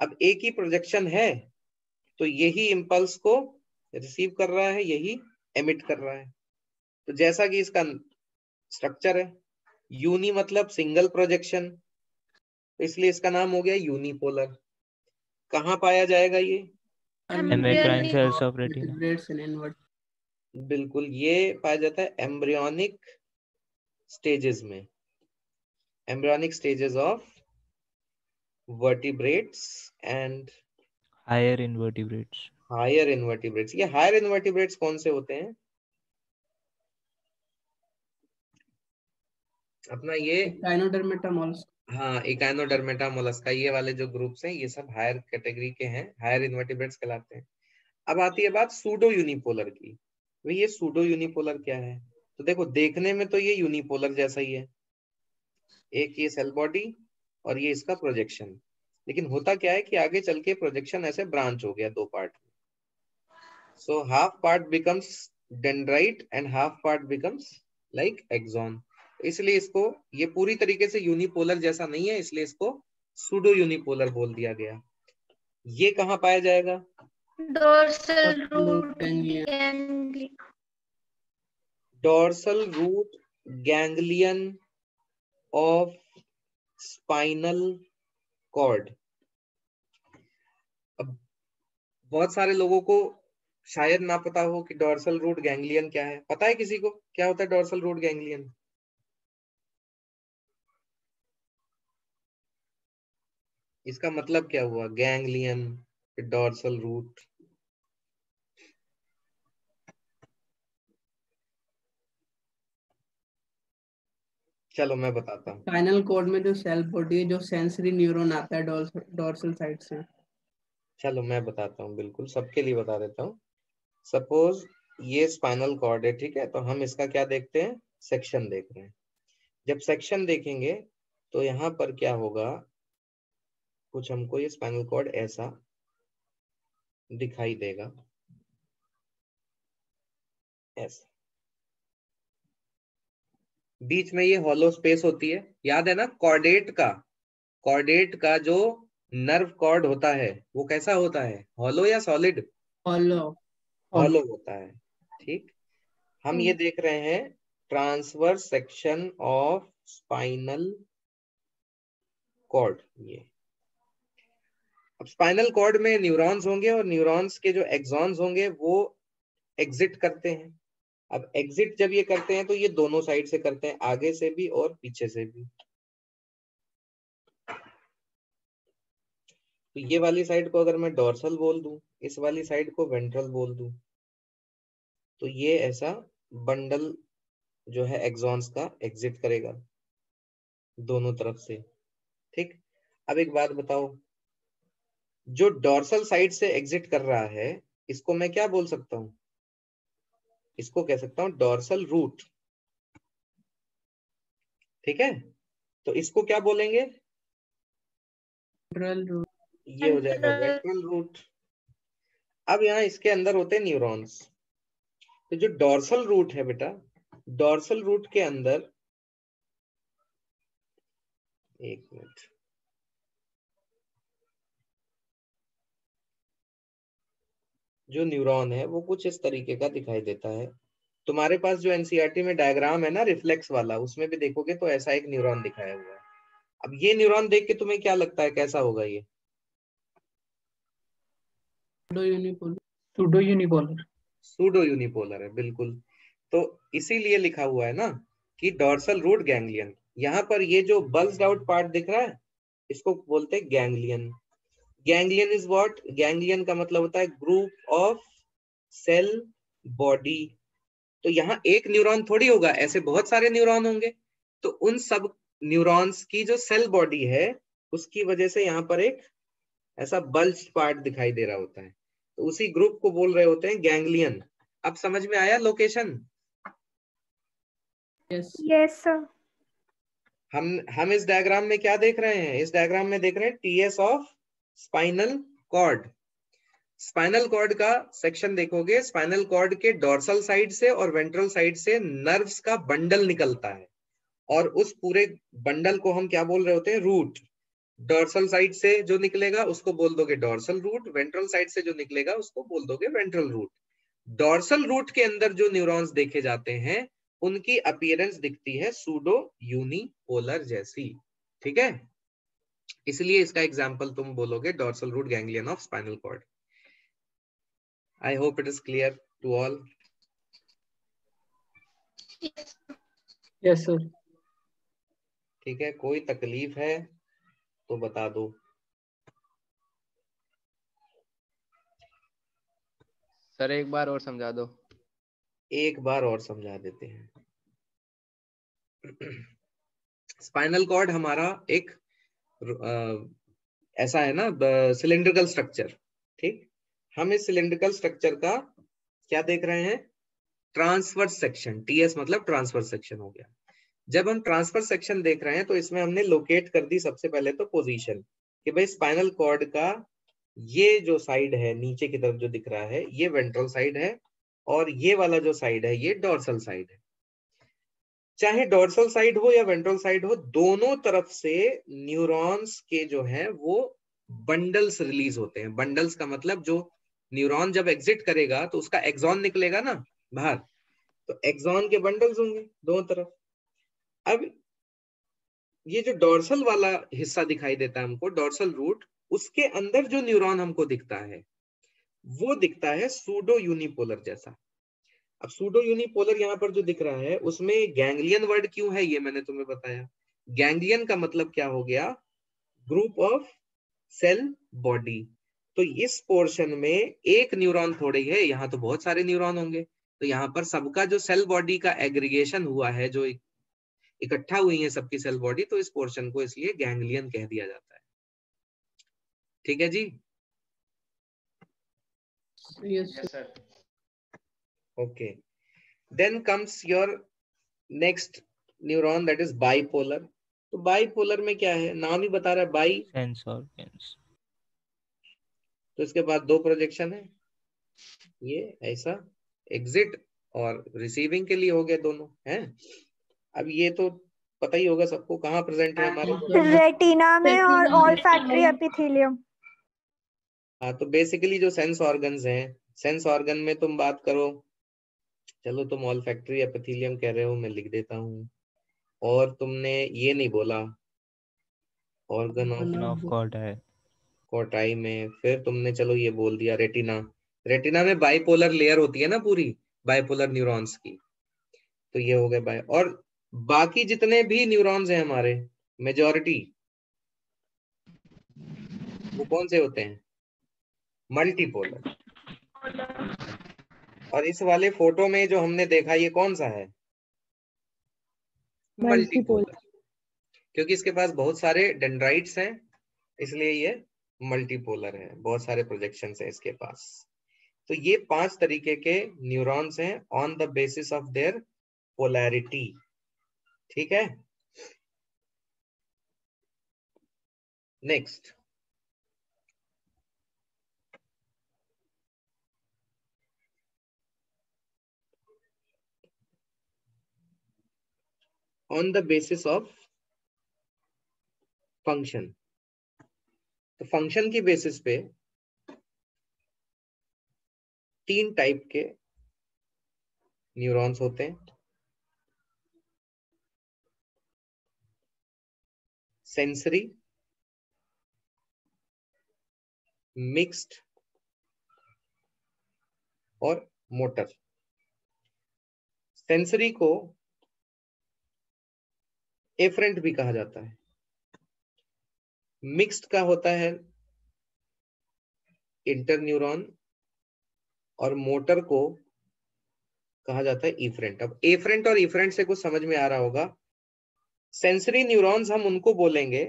अब एक ही प्रोजेक्शन है तो यही इम्पल्स को रिसीव कर रहा है, यही एमिट कर रहा है। तो जैसा कि इसका स्ट्रक्चर है, यूनी मतलब सिंगल प्रोजेक्शन, तो इसलिए इसका नाम हो गया यूनिपोलर। कहाँ पाया जाएगा ये? एम्ब्रियन cells of retina. बिल्कुल, ये पाया जाता है एम्ब्रियोनिक स्टेजेस में, embryonic stages of vertebrates and higher invertebrates. Higher invertebrates. ये हायर इनवर्टिब्रेट्स कौन से होते हैं? अपना ये Echinodermata mollusca। हाँ, इकाइनोडर्मेटा मोलस्का, ये वाले जो ग्रुप्स हैं ये सब हायर कैटेगरी के हैं, हायर इनवर्टिब्रेट्स कहलाते हैं। अब आती है बात सूडो यूनिपोलर की। भाई ये सूडो यूनिपोलर क्या है? तो देखो, देखने में तो ये यूनिपोलर जैसा ही है, एक ये सेल बॉडी और ये इसका प्रोजेक्शन, लेकिन होता क्या है कि आगे चल के प्रोजेक्शन ऐसे ब्रांच हो गया दो पार्ट में। So half part becomes dendrite and half part becomes like axon. इसलिए इसको, ये पूरी तरीके से यूनिपोलर जैसा नहीं है, इसलिए इसको सूडो यूनिपोलर बोल दिया गया। ये कहाँ पाया जाएगा? Dorsal root ganglion. Ganglion. Dorsal root ganglion of spinal cord. अब बहुत सारे लोगों को शायद ना पता हो कि डोर्सल रूट गैंग्लियन क्या है। पता है किसी को क्या होता है डोर्सल रूट गैंग्लियन? इसका मतलब क्या हुआ? Ganglion, dorsal root. चलो मैं बताता हूँ। स्पाइनल कॉर्ड में जो सेल बॉडी है, जो सेंसरी न्यूरॉन आता है डोर्सल साइड से। चलो मैं बताता हूँ, बिल्कुल सबके लिए बता देता हूँ। सपोज ये स्पाइनल कॉर्ड है, ठीक है, तो हम इसका क्या देखते हैं? सेक्शन देख रहे हैं। जब सेक्शन देखेंगे तो यहाँ पर क्या होगा, कुछ हमको ये स्पाइनल कॉर्ड ऐसा दिखाई देगा, ऐसा। बीच में ये हॉलो स्पेस होती है, याद है ना? कॉर्डेट का जो नर्व कॉर्ड होता है वो कैसा होता है? हॉलो या सॉलिड? हॉलो। हॉलो होता है, ठीक। हम ये देख रहे हैं transverse section of spinal cord. ये अब स्पाइनल कॉर्ड में न्यूरॉन्स होंगे और न्यूरॉन्स के जो एक्सॉन्स होंगे वो एग्जिट करते हैं। अब एग्जिट जब ये करते हैं तो ये दोनों साइड से करते हैं, आगे से भी और पीछे से भी। तो ये वाली साइड को अगर मैं डोर्सल बोल दूं, इस वाली साइड को वेंट्रल बोल दूं, तो ये ऐसा बंडल जो है एक्सॉन्स का एग्जिट करेगा दोनों तरफ से, ठीक। अब एक बात बताओ, जो डोर्सल साइड से एग्जिट कर रहा है इसको मैं क्या बोल सकता हूं? इसको कह सकता हूं डोर्सल रूट, ठीक है। तो इसको क्या बोलेंगे? ये हो जाएगा वेंट्रल रूट। अब यहाँ इसके अंदर होते हैं न्यूरॉन्स। तो जो डोर्सल रूट है बेटा, डोर्सल रूट के अंदर, एक मिनट, जो न्यूरॉन है वो कुछ इस तरीके का दिखाई देता है। तुम्हारे पास जो एनसीईआरटी में डायग्राम है ना रिफ्लेक्स वाला, उसमें भी देखोगे तो ऐसा एक न्यूरॉन दिखाया हुआ है। अब ये न्यूरॉन देख के तुम्हें क्या लगता है कैसा होगा? ये सूडो यूनिपोलर। सूडो यूनिपोलर है, बिल्कुल। तो इसीलिए लिखा हुआ है ना कि डोर्सल रूट गैंग्लियन। यहाँ पर ये जो बल्ज्ड आउट पार्ट दिख रहा है इसको बोलते हैं ganglion. Ganglion is what? Ganglion का मतलब होता है ग्रुप ऑफ सेल बॉडी। तो यहाँ एक न्यूरॉन थोड़ी होगा, ऐसे बहुत सारे न्यूरॉन होंगे। तो उन सब न्यूरॉन्स की जो सेल बॉडी है उसकी वजह से यहाँ पर एक ऐसा बल्ज पार्ट दिखाई दे रहा होता है, तो उसी ग्रुप को बोल रहे होते हैं गैंग्लियन। अब समझ में आया लोकेशन? Yes sir. हम इस डायग्राम में क्या देख रहे हैं? इस डायग्राम में देख रहे हैं TS of spinal cord. Spinal cord का सेक्शन देखोगे, स्पाइनल कॉर्ड के डोर्सल साइड से और वेंट्रल साइड से नर्व्स का बंडल निकलता है, और उस पूरे बंडल को हम क्या बोल रहे होते हैं? रूट। डोर्सल साइड से जो निकलेगा उसको बोल दोगे डोर्सल रूट, वेंट्रल साइड से जो निकलेगा उसको बोल दोगे वेंट्रल रूट। डोर्सल रूट के अंदर जो न्यूरॉन्स देखे जाते हैं उनकी अपीयरेंस दिखती है सूडो यूनिपोलर जैसी, ठीक है। इसलिए इसका एग्जांपल तुम बोलोगे dorsal root ganglion of spinal cord. I hope it is clear to all. Yes sir. ठीक है, कोई तकलीफ है तो बता दो। सर एक बार और समझा दो। एक बार और समझा देते हैं। स्पाइनल कॉर्ड हमारा एक ऐसा है ना, सिलिंड्रिकल स्ट्रक्चर। ठीक, हम इस सिलिंड्रिकल स्ट्रक्चर का क्या देख रहे हैं? Transverse section. टीएस मतलब ट्रांसवर्स सेक्शन हो गया। जब हम ट्रांसफर सेक्शन देख रहे हैं तो इसमें हमने लोकेट कर दी सबसे पहले तो पोजीशन, कि भाई स्पाइनल कॉर्ड का ये जो साइड है नीचे की तरफ जो दिख रहा है ये वेंट्रल साइड है, और ये वाला जो साइड है ये डोर्सल साइड है। चाहे डोर्सल साइड हो या वेंट्रल साइड हो, दोनों तरफ से न्यूरॉन्स के जो है वो बंडल्स रिलीज होते हैं। बंडल्स का मतलब जो न्यूरॉन जब एग्जिट करेगा तो उसका एक्सॉन निकलेगा ना बाहर, तो एक्सॉन के बंडल्स होंगे दोनों तरफ। अब ये जो डोर्सल वाला हिस्सा दिखाई देता है हमको, डोर्सल रूट, उसके अंदर जो न्यूरॉन हमको दिखता है वो दिखता है सूडो यूनिपोलर जैसा। अब सूडो यूनिपोलर यहाँ पर जो दिख रहा है उसमें गैंग्लियन वर्ड क्यों है ये मैंने तुम्हें बताया। गैंग्लियन का मतलब क्या हो गया? Group of cell body. तो इस पोर्शन में एक न्यूरॉन थोड़ी है, यहाँ तो बहुत सारे न्यूरॉन होंगे, तो यहाँ पर सबका जो सेल बॉडी का एग्रीगेशन हुआ है, जो इकट्ठा हुई है सबकी सेल बॉडी, तो इस पोर्शन को इसलिए गैंग्लियन कह दिया जाता है। ठीक है जी? Yes sir. Okay, then comes your next neuron, that is bipolar. तो बाइपोलर में क्या है? नाम ही बता रहा है बाई, सेंस ऑर्गन्स। तो इसके बाद दो प्रोजेक्शन है, ये ऐसा एग्जिट और रिसीविंग के लिए हो गए दोनों हैं। अब ये तो पता ही होगा सबको, कहाँ प्रेजेंट है हमारे? रेटिना में और ऑल्फैक्टरी एपिथेलियम। हाँ, तो बेसिकली जो सेंस ऑर्गन्स हैं, सेंस ऑर्गन में तुम बात करो, चलो तुम ऑल्फैक्टरी एपिथेलियम कह रहे हो, मैं लिख देता हूँ। और तुमने ये नहीं बोला ऑर्गन ऑफ गॉड है कोटाई में, फिर तुमने चलो ये बोल दिया रेटिना। रेटिना में बाइपोलर लेयर होती है ना पूरी, बाइपोलर न्यूरॉन्स की, तो ये हो गए बाय। और बाकी जितने भी न्यूरॉन्स हैं हमारे, मेजॉरिटी वो कौन से होते हैं? मल्टीपोलर। और इस वाले फोटो में जो हमने देखा ये कौन सा है? मल्टीपोलर, क्योंकि इसके पास बहुत सारे डेंड्राइट्स हैं इसलिए ये मल्टीपोलर है, बहुत सारे प्रोजेक्शंस हैं इसके पास। तो ये 5 तरीके के न्यूरॉन्स हैं on the basis of their polarity. ठीक है, next on the basis of function. तो फंक्शन की बेसिस पे 3 टाइप के न्यूरॉन्स होते हैं, सेंसरी, मिक्स्ड और मोटर। सेंसरी को एफरेंट भी कहा जाता है। मिक्स्ड का होता है इंटर न्यूरॉन, और मोटर को कहा जाता है इफरेंट। अब एफरेंट और इफरेंट से कुछ समझ में आ रहा होगा। सेंसरी न्यूरॉन्स हम उनको बोलेंगे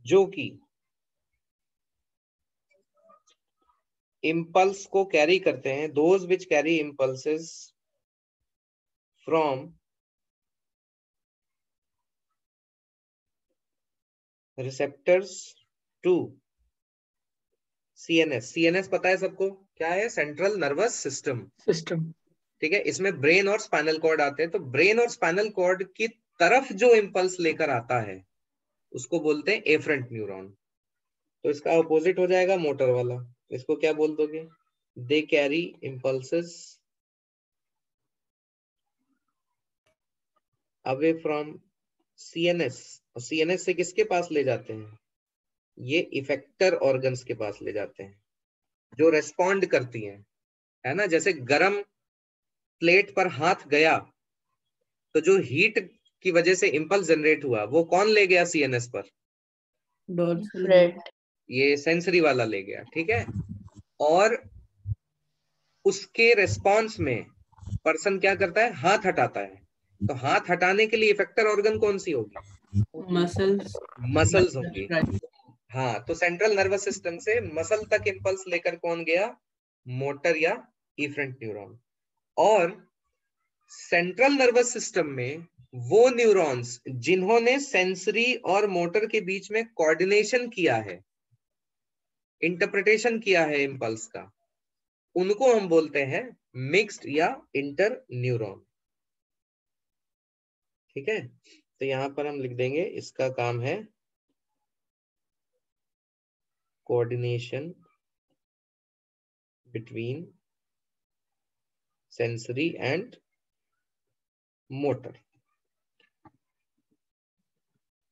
जो कि इम्पल्स को कैरी करते हैं, those which carry impulses from receptors to CNS. CNS पता है सबको क्या है? Central nervous system. ठीक है, इसमें ब्रेन और स्पाइनल कॉर्ड आते हैं। तो ब्रेन और स्पाइनल कॉर्ड की तरफ जो इम्पल्स लेकर आता है उसको बोलते हैं एफरेंट न्यूरॉन। तो इसका अपोजिट हो जाएगा मोटर वाला, इसको क्या बोल दोगे? They carry impulses away from CNS. और सीएनएस से किसके पास ले जाते हैं? ये इफेक्टर ऑर्गन्स के पास ले जाते हैं जो रेस्पॉन्ड करती हैं। है ना। जैसे गरम प्लेट पर हाथ गया तो जो हीट की वजह से इंपल्स जनरेट हुआ वो कौन ले गया सीएनएस पर? ब्रेड। ये सेंसरी वाला ले गया, ठीक है। और उसके रेस्पॉन्स में पर्सन क्या करता है? हाथ हटाता है। तो हाथ हटाने के लिए इफेक्टर ऑर्गन कौन सी होगी? मसल्स होंगी। हाँ, तो सेंट्रल नर्वस सिस्टम से मसल तक इंपल्स लेकर कौन गया? मोटर या इफरेंट न्यूरॉन। और सेंट्रल नर्वस सिस्टम में वो न्यूरॉन्स जिन्होंने सेंसरी और मोटर के बीच में कोऑर्डिनेशन किया है, इंटरप्रिटेशन किया है इंपल्स का, उनको हम बोलते हैं मिक्स्ड या इंटर न्यूरॉन। ठीक है, तो यहां पर हम लिख देंगे इसका काम है coordination between sensory and motor.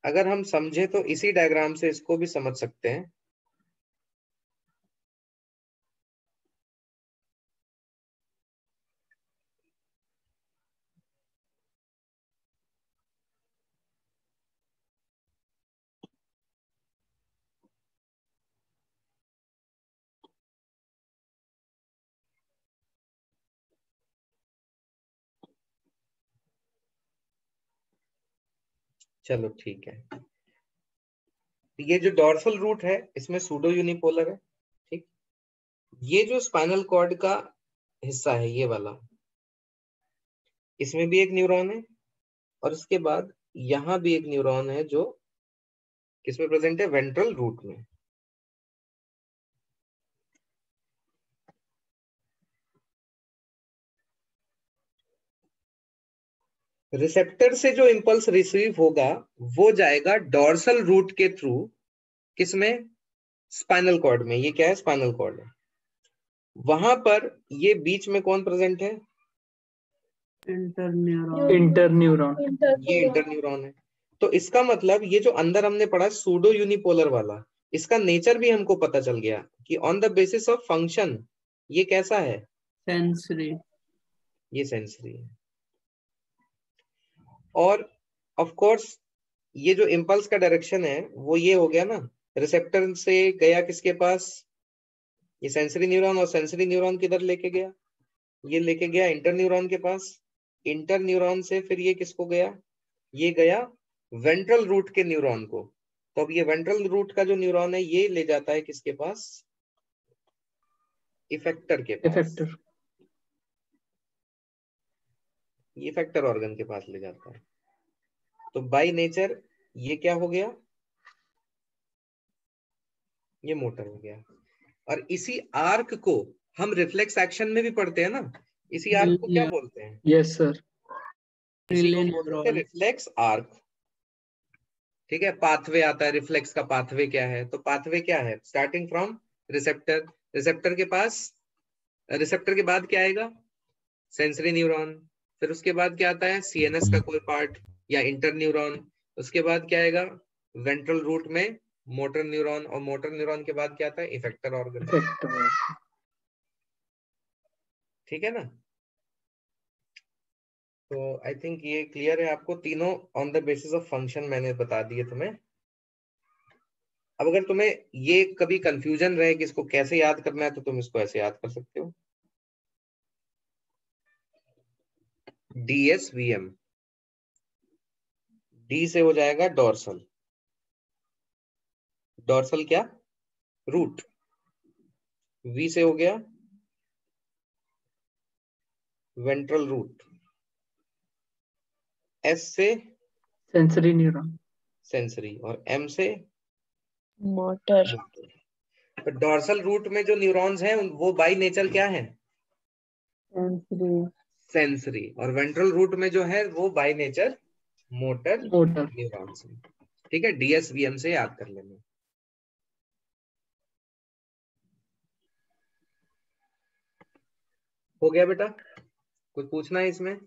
अगर हम समझे तो इसी डायग्राम से इसको भी समझ सकते हैं। चलो ठीक है, ये जो डॉर्सल रूट है इसमें सूडो यूनिपोलर है, ठीक। ये जो स्पाइनल कॉर्ड का हिस्सा है ये वाला, इसमें भी एक न्यूरॉन है और इसके बाद यहां भी एक न्यूरॉन है जो किसमें प्रेजेंट है? वेंट्रल रूट में। रिसेप्टर से जो इंपल्स रिसीव होगा वो जाएगा डॉर्सल रूट के थ्रू, किसमें? स्पाइनल कॉर्ड में। ये क्या है? स्पाइनल कॉर्ड है। वहां पर ये बीच में कौन प्रेजेंट है? इंटरन्यूरॉन। ये इंटरन्यूरॉन है। तो इसका मतलब ये जो अंदर हमने पढ़ा सूडो यूनिपोलर वाला, इसका नेचर भी हमको पता चल गया कि on the basis of function ये कैसा है? सेंसरी। ये सेंसरी है। और ऑफ कोर्स ये जो इंपल्स का डायरेक्शन है वो ये हो गया ना, रिसेप्टर से गया किसके पास? ये सेंसरी न्यूरॉन। और सेंसरी न्यूरॉन किधर लेके गया? ये लेके गया इंटर न्यूरॉन के पास। इंटर न्यूरॉन से फिर ये किसको गया? ये गया वेंट्रल रूट के न्यूरॉन को। तो अब ये वेंट्रल रूट का जो न्यूरॉन है ये ले जाता है किसके पास? इफेक्टर के पास। ये इफेक्टर ऑर्गन के पास ले जाता है। तो बाय नेचर ये क्या हो गया? ये मोटर हो गया। और इसी आर्क को हम रिफ्लेक्स एक्शन में भी पढ़ते हैं ना, इसी आर्क को क्या बोलते हैं? यस सर, इसी को बोलते हैं रिफ्लेक्स आर्क। ठीक है, पाथवे आता है, रिफ्लेक्स का पाथवे क्या है? तो पाथवे क्या है? स्टार्टिंग फ्रॉम रिसेप्टर, रिसेप्टर के पास, रिसेप्टर के बाद क्या आएगा? Sensory neuron. फिर उसके बाद क्या आता है? सीएनएस का कोई पार्ट या इंटर न्यूरॉन। उसके बाद क्या आएगा? वेंट्रल रूट में मोटर न्यूरॉन। और मोटर न्यूरॉन के बाद क्या आता है? Effector organ. ठीक है ना। तो आई थिंक ये क्लियर है आपको। तीनों on the basis of function मैंने बता दिए तुम्हें। अब अगर तुम्हें ये कभी कंफ्यूजन रहे कि इसको कैसे याद करना है तो तुम इसको ऐसे याद कर सकते हो, DSVM। डी से हो जाएगा डॉर्सल। डॉर्सल क्या? रूट। वी से हो गया वेंट्रल रूट। एस से सेंसरी न्यूरॉन। सेंसरी। और एम से मोटर। तो डॉर्सल रूट में जो न्यूरॉन्स हैं वो बाय नेचर क्या है? सेंसरी। और वेंट्रल रूट में जो है वो बाय नेचर मोटर न्यूरॉन्स है। ठीक है, DSVM से याद कर लेना। हो गया बेटा? कुछ पूछना है इसमें?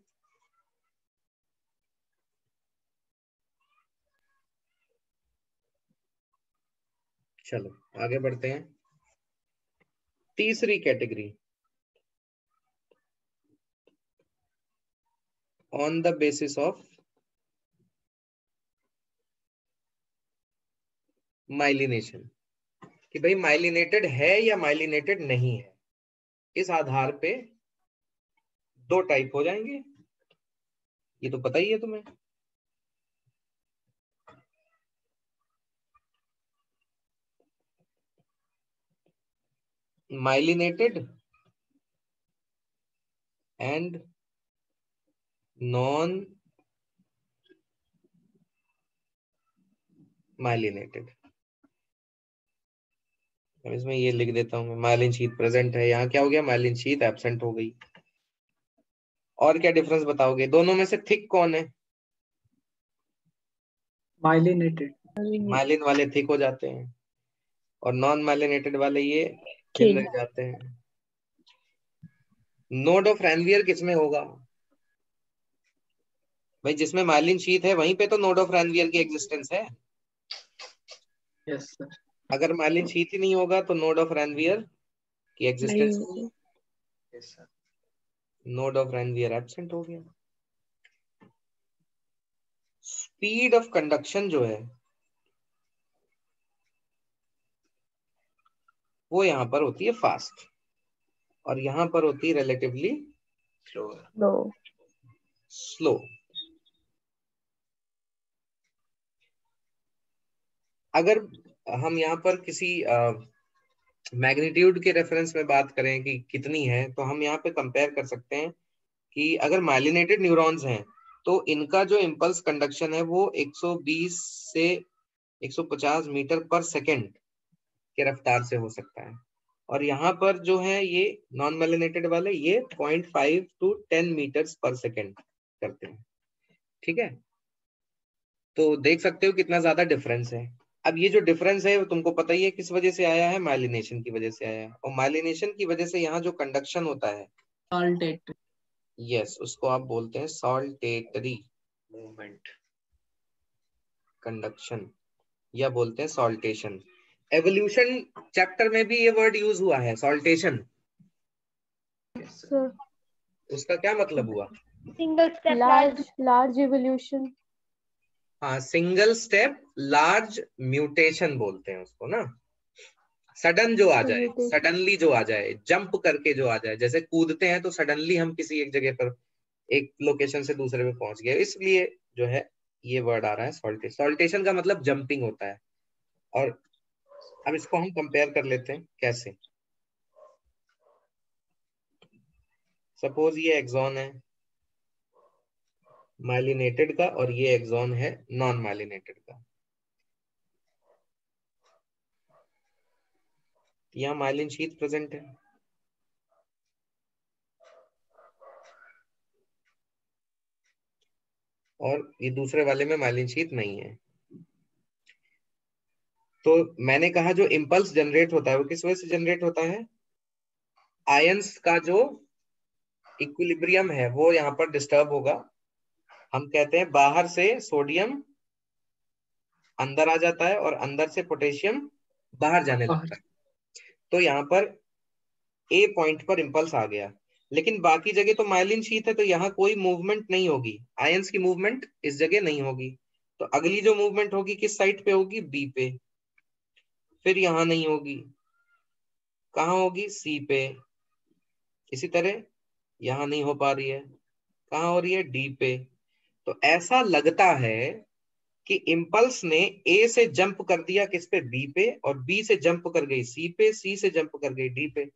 चलो आगे बढ़ते हैं। तीसरी category on the basis of myelination, कि भाई माइलिनेटेड है या माइलिनेटेड नहीं है, इस आधार पे दो टाइप हो जाएंगे। ये तो पता ही है तुम्हें। Myelinated and non myelinated. इसमें ये लिख देता हूँ, माइलिन शीथ प्रेजेंट है, यहाँ क्या हो गया, माइलिन शीथ एब्सेंट हो गई। और क्या डिफरेंस बताओगे, दोनों में से थिक कौन है? माइलिनेटेड। माइलिन वाले थिक हो जाते हैं और नॉन माइलिनेटेड वाले ये थिन रह जाते हैं। नोड ऑफ रैनवियर किसमें होगा भाई? जिसमें माइलिन शीथ है वहीं पे तो नोड ऑफ रैनवियर की एग्जिस्टेंस है। Yes sir. अगर माइलिन शीथ ही नहीं होगा तो नोड ऑफ रैनवियर की एग्जिस्टेंस नहीं। Yes sir. Node of Ranvier absent हो गया। स्पीड ऑफ कंडक्शन जो है वो यहां पर होती है फास्ट और यहां पर होती है रिलेटिवली स्लो। अगर हम यहाँ पर किसी मैग्नीट्यूड के रेफरेंस में बात करें कि कितनी है, तो हम यहाँ पे कंपेयर कर सकते हैं कि अगर माइलिनेटेड न्यूरॉन्स हैं तो इनका जो इम्पल्स कंडक्शन है वो 120 से 150 मीटर पर सेकेंड के रफ्तार से हो सकता है, और यहाँ पर जो है ये नॉन माइलिनेटेड वाले ये 0.5 to 10 मीटर्स पर सेकेंड करते हैं। ठीक है, तो देख सकते हो कितना ज्यादा डिफरेंस है। अब ये जो डिफरेंस है वो तुमको पता ही है किस वजह से आया है, माइलिनेशन की वजह से आया है, और माइलिनेशन की वजह से यहाँ जो कंडक्शन होता है सॉल्टेटरी, यस, उसको आप बोलते हैं सॉल्टेटरी मूवमेंट कंडक्शन या बोलते हैं सॉल्टेशन। एवोल्यूशन चैप्टर में भी ये वर्ड यूज हुआ है, सॉल्टेशन। उसका क्या मतलब हुआ? Single step large evolution. हाँ, सिंगल स्टेप लार्ज म्यूटेशन बोलते हैं उसको ना। सडन जो आ जाए, सडनली जो आ जाए, जंप करके जो आ जाए, जैसे कूदते हैं तो सडनली हम किसी एक जगह पर एक लोकेशन से दूसरे पे पहुंच गए, इसलिए जो है ये वर्ड आ रहा है सॉल्टेशन। सॉल्टेशन का मतलब जंपिंग होता है। और अब इसको हम कंपेयर कर लेते हैं कैसे। सपोज ये एक्सॉन है माइलिनेटेड का और ये एक्सॉन है नॉन माइलिनेटेड का। यहाँ माइलिन शीथ प्रेजेंट है और ये दूसरे वाले में माइलिन शीथ नहीं है। तो मैंने कहा जो इम्पल्स जनरेट होता है वो किस वजह से जनरेट होता है? आयंस का जो इक्विलिब्रियम है वो यहाँ पर डिस्टर्ब होगा। हम कहते हैं बाहर से सोडियम अंदर आ जाता है और अंदर से पोटेशियम बाहर जाने लगता है। तो यहाँ पर ए पॉइंट पर इम्पल्स आ गया, लेकिन बाकी जगह तो माइलिन शीथ है तो यहाँ कोई मूवमेंट नहीं होगी, आयंस की मूवमेंट इस जगह नहीं होगी। तो अगली जो मूवमेंट होगी किस साइड पे होगी? बी पे। फिर यहाँ नहीं होगी, कहाँ होगी? सी पे। इसी तरह यहाँ नहीं हो पा रही है, कहाँ हो रही है? डी पे। तो ऐसा लगता है कि इम्पल्स ने ए से जंप कर दिया किस पे? बी पे, और बी से जंप कर गई सी पे, सी से जंप कर गई डी पे।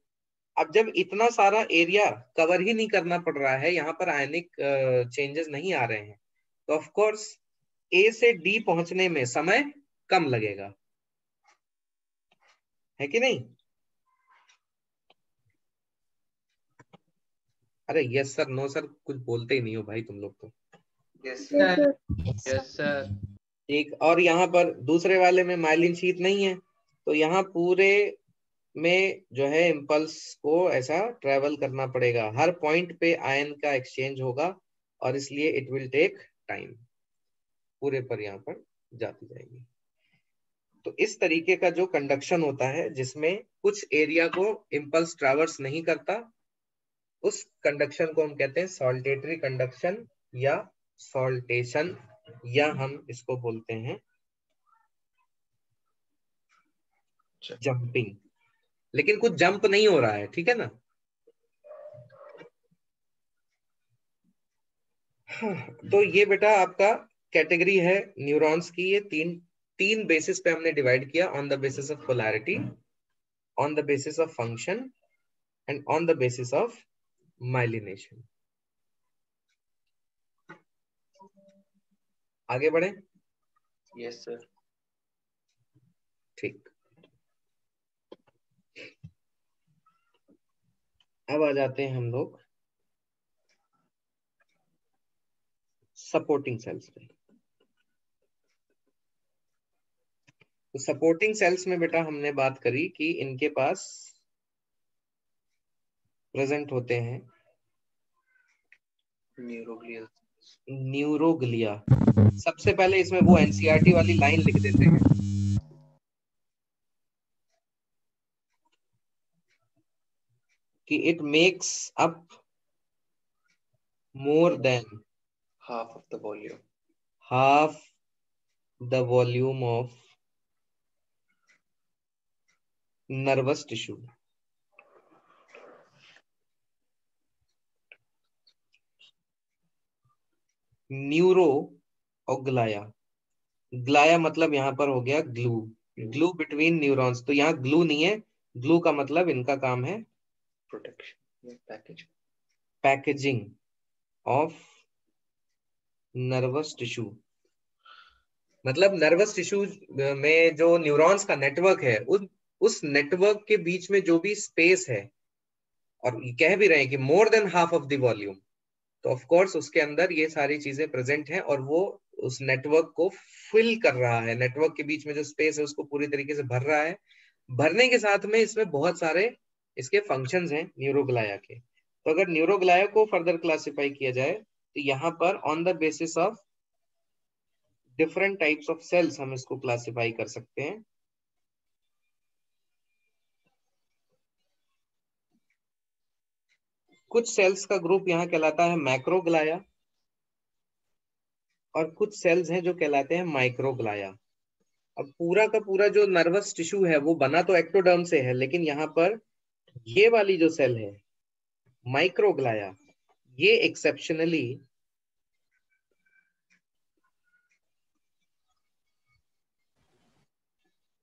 अब जब इतना सारा एरिया कवर ही नहीं करना पड़ रहा है, यहाँ पर आयनिक चेंजेस नहीं आ रहे हैं, तो ऑफ कोर्स ए से डी पहुंचने में समय कम लगेगा, है कि नहीं? अरे यस सर, नो सर, कुछ बोलते ही नहीं हो भाई तुम लोग तो। Yes sir, yes sir. ठीक, और यहाँ पर दूसरे वाले में माइलिन शीथ नहीं है, तो यहाँ पूरे में जो है इम्पल्स को ऐसा ट्रेवल करना पड़ेगा, हर पॉइंट पे आयन का एक्सचेंज होगा और इसलिए इट विल टेक टाइम, पूरे पर यहाँ पर जाती जाएगी। तो इस तरीके का जो कंडक्शन होता है जिसमें कुछ एरिया को इम्पल्स ट्रैवर्स नहीं करता, उस कंडक्शन को हम कहते हैं सॉल्टेटरी कंडक्शन या सॉल्टेशन, या हम इसको बोलते हैं जंपिंग। लेकिन कुछ जंप नहीं हो रहा है, ठीक है ना। तो ये बेटा आपका कैटेगरी है न्यूरॉन्स की। ये तीन बेसिस पे हमने डिवाइड किया, on the basis of polarity, on the basis of function and on the basis of myelination. आगे बढ़े। Yes sir. ठीक, अब आ जाते हैं हम लोग सपोर्टिंग सेल्स पे। तो सपोर्टिंग सेल्स में बेटा हमने बात करी कि इनके पास प्रेजेंट होते हैं न्यूरोग्लिया। सबसे पहले इसमें वो एनसीईआरटी वाली लाइन लिख देते हैं कि it makes up more than half of the volume of nervous tissue. Neuro और ग्लाया, ग्लाया मतलब यहां पर हो गया ग्लू, ग्लू बिटवीन न्यूरॉन्स। तो यहाँ ग्लू नहीं है, ग्लू का मतलब इनका काम है protection packaging of nervous tissue. मतलब नर्वस टिश्यू में जो न्यूरॉन्स का नेटवर्क है, उस नेटवर्क के बीच में जो भी स्पेस है, और ये कह भी रहे हैं कि more than half of the volume, तो ऑफ कोर्स उसके अंदर ये सारी चीजें प्रेजेंट हैं और वो उस नेटवर्क को फिल कर रहा है। नेटवर्क के बीच में जो स्पेस है उसको पूरी तरीके से भर रहा है। भरने के साथ में इसमें बहुत सारे इसके फंक्शंस हैं न्यूरोग्लाया के। तो अगर न्यूरोग्लाया को फर्दर क्लासिफाई किया जाए तो यहाँ पर on the basis of different types of cells हम इसको क्लासिफाई कर सकते हैं। कुछ सेल्स का ग्रुप यहाँ कहलाता है मैक्रोग्लाया और कुछ सेल्स हैं जो कहलाते हैं माइक्रोग्लाया। अब पूरा का पूरा जो नर्वस टिश्यू है वो बना तो एक्टोडर्म से है, लेकिन यहाँ पर ये वाली जो सेल है माइक्रोग्लाया, ये एक्सेप्शनली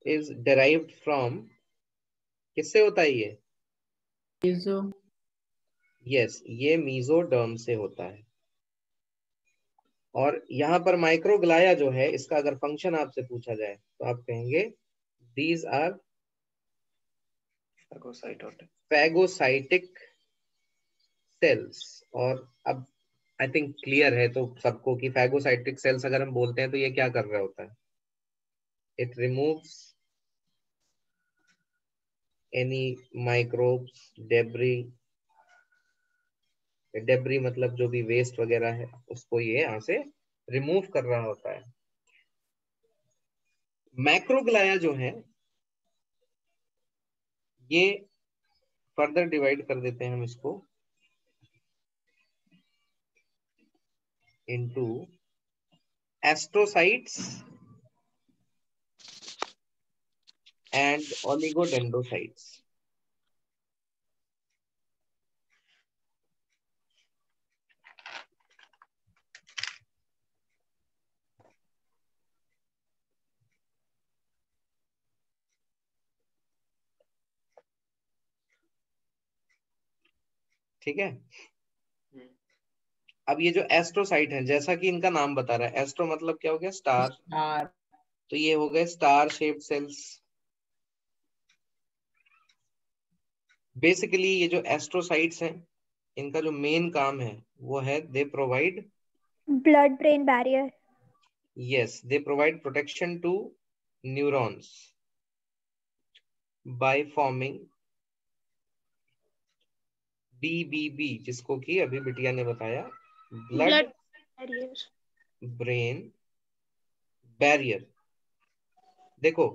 इज डेराइव्ड फ्रॉम, किससे होता है ये? यस, ये मीजोडर्म से होता है। और यहाँ पर माइक्रोग्लाया जो है, इसका अगर फंक्शन आपसे पूछा जाए तो आप कहेंगे दीज आर फैगोसाइटिक सेल्स। और अब आई थिंक क्लियर है तो सबको कि फैगोसाइटिक सेल्स अगर हम बोलते हैं तो ये क्या कर रहा होता है? It removes any microbes, debris मतलब जो भी वेस्ट वगैरह है उसको ये यहाँ से रिमूव कर रहा होता है। मैक्रोग्लाया जो है ये फर्दर डिवाइड कर देते हैं हम इसको इनटू एस्ट्रोसाइट्स एंड ओलिगोडेंड्रोसाइट्स। ठीक है। अब ये जो एस्ट्रोसाइट है, जैसा कि इनका नाम बता रहा है, एस्ट्रो मतलब क्या हो गया? स्टार। तो ये हो गए स्टार शेप्ड सेल्स। बेसिकली ये जो एस्ट्रोसाइट्स हैं, इनका जो मेन काम है वो है they provide blood brain barrier. yes, they provide protection to neurons by forming BBB, जिसको कि अभी बिटिया ने बताया ब्लड ब्रेन बैरियर। देखो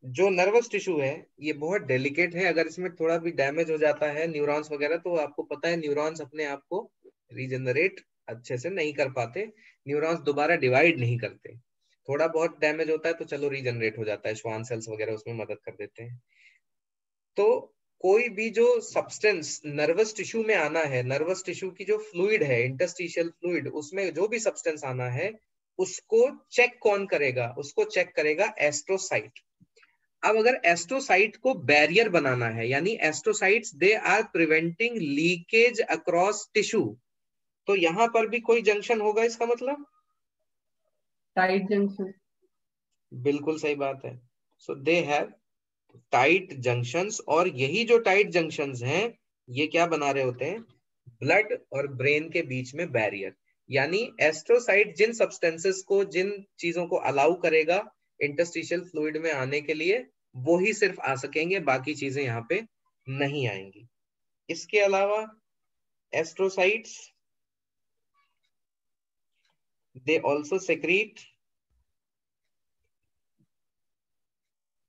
जो नर्वस टिश्यू है ये बहुत डेलिकेट है। अगर इसमें थोड़ा भी डैमेज हो जाता है न्यूरॉन्स वगैरह, तो आपको पता है न्यूरॉन्स अपने आप को रीजनरेट अच्छे से नहीं कर पाते, न्यूरॉन्स दोबारा डिवाइड नहीं करते, थोड़ा बहुत डैमेज होता है तो चलो रीजनरेट हो जाता है, श्वान सेल्स वगैरह उसमें मदद कर देते हैं। तो कोई भी जो सब्सटेंस नर्वस टिश्यू में आना है, नर्वस टिश्यू की जो फ्लूइड है, इंटरस्टिशियल फ्लूइड, उसमें जो भी सब्सटेंस आना है उसको चेक कौन करेगा? उसको चेक करेगा एस्ट्रोसाइट। अब अगर एस्ट्रोसाइट को बैरियर बनाना है, यानी astrocytes they are preventing leakage across tissue, तो यहां पर भी कोई जंक्शन होगा, इसका मतलब टाइट जंक्शन। बिल्कुल सही बात है। सो दे हैव टाइट जंक्शंस, और यही जो टाइट जंक्शंस हैं ये क्या बना रहे होते हैं? ब्लड और ब्रेन के बीच में बैरियर। यानी एस्ट्रोसाइट जिन सब्सटेंसेस को, जिन चीजों को अलाउ करेगा इंटरस्टिशियल फ्लूइड में आने के लिए, वो ही सिर्फ आ सकेंगे, बाकी चीजें यहाँ पे नहीं आएंगी। इसके अलावा astrocytes they also secrete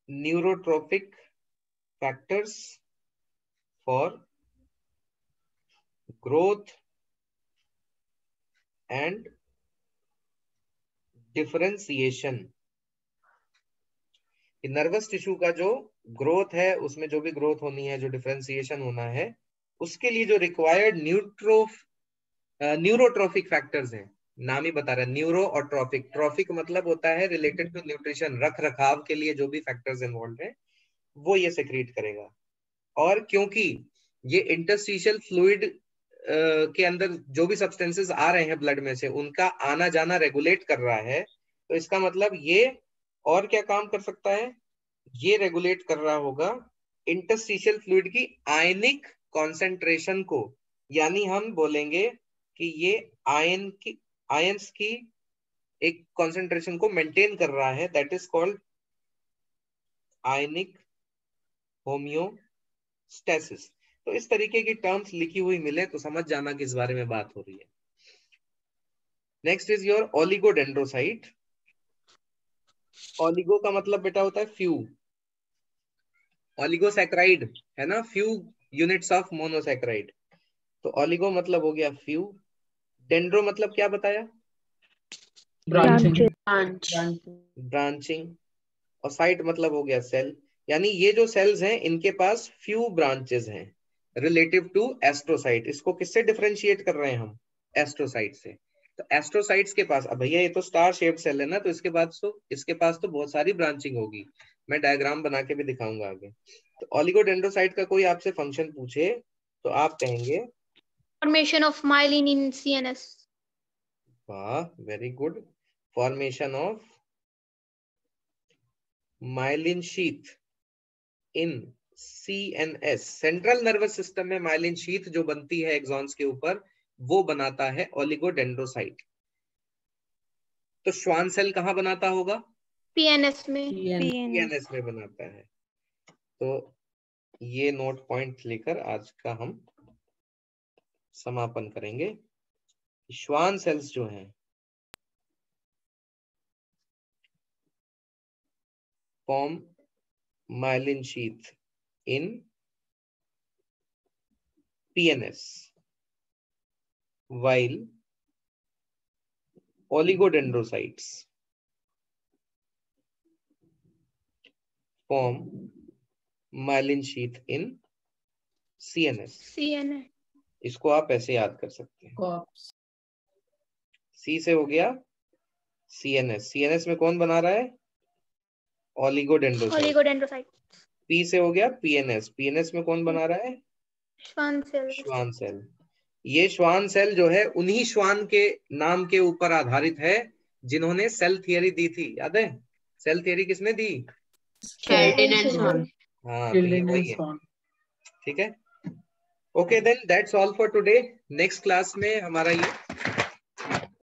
neurotrophic factors for growth and differentiation। Nervous tissue का जो ग्रोथ है, उसमें जो भी ग्रोथ होनी है, जो डिफरेंशिएशन होना है, उसके लिए जो रिक्वायर्ड न्यूरोट्रोफिक फैक्टर्स हैं, नाम ही बता रहा है न्यूरो और ट्रॉफिक। ट्रॉफिक मतलब होता है रिलेटेड टू न्यूट्रिशन, रख रखाव के लिए जो भी फैक्टर्स इन्वॉल्व है वो ये सेक्रीट करेगा। और क्योंकि ये इंटरस्टिशियल फ्लूइड के अंदर जो भी सब्सटेंसेस आ रहे हैं ब्लड में से, उनका आना जाना रेगुलेट कर रहा है, तो इसका मतलब ये और क्या काम कर सकता है? ये रेगुलेट कर रहा होगा इंटरस्टिशियल फ्लूइड की आयनिक कॉन्सेंट्रेशन को। यानी हम बोलेंगे कि ये आयंस की एक कॉन्सेंट्रेशन को मेंटेन कर रहा है, that is called ionic homeostasis. तो इस तरीके की टर्म्स लिखी हुई मिले तो समझ जाना किस बारे में बात हो रही है। Next is your oligodendrocyte. Oligo का मतलब बेटा होता है फ्यू, ओलिगोसैकेराइड है ना, फ्यू यूनिट्स ऑफ मोनोसैकेराइड। तो ओलिगो मतलब हो गया फ्यू, डेंड्रो मतलब क्या बताया? ब्रांचिंग, और साइट मतलब हो गया सेल। यानी ये जो सेल्स हैं इनके पास फ्यू ब्रांचेस हैं रिलेटिव टू एस्ट्रोसाइट। इसको किससे डिफरेंशिएट कर रहे हैं हम? एस्ट्रोसाइट से। तो एस्ट्रोसाइट्स के पास, अब भैया ये तो स्टार शेप्ड सेल है ना, तो इसके पास तो बहुत सारी ब्रांचिंग होगी, मैं डायग्राम बना के भी दिखाऊंगा आगे। तो ओलिगोडेंड्रोसाइट का कोई आपसे फंक्शन पूछे तो आप कहेंगे formation of myelin in CNS. वाह, very good. Formation of myelin sheath in CNS, central nervous system में माइलिन शीथ जो बनती है एक्सॉन्स के ऊपर, वो बनाता है ओलिगोडेंड्रोसाइट। तो श्वान सेल कहाँ बनाता होगा? पीएनएस में। PNS में बनाता है। तो ये नोट पॉइंट लेकर आज का हम समापन करेंगे। श्वान सेल्स जो हैं form myelin sheath in PNS, while oligodendrocytes form myelin sheath in CNS। इसको आप ऐसे याद कर सकते हैं, C से हो गया CNS, CNS में कौन बना रहा है? ओलिगोडेंड्रोसाइट। P से हो गया PNS, PNS में कौन बना रहा है? Schwann cell. ये श्वान सेल जो है उन्हीं श्वान के नाम के ऊपर आधारित है जिन्होंने सेल थियरी दी थी, याद है? सेल थियरी किसने दी? हाँ, तो ये वही है। ठीक है, okay then that's all for today. Next class में हमारा ये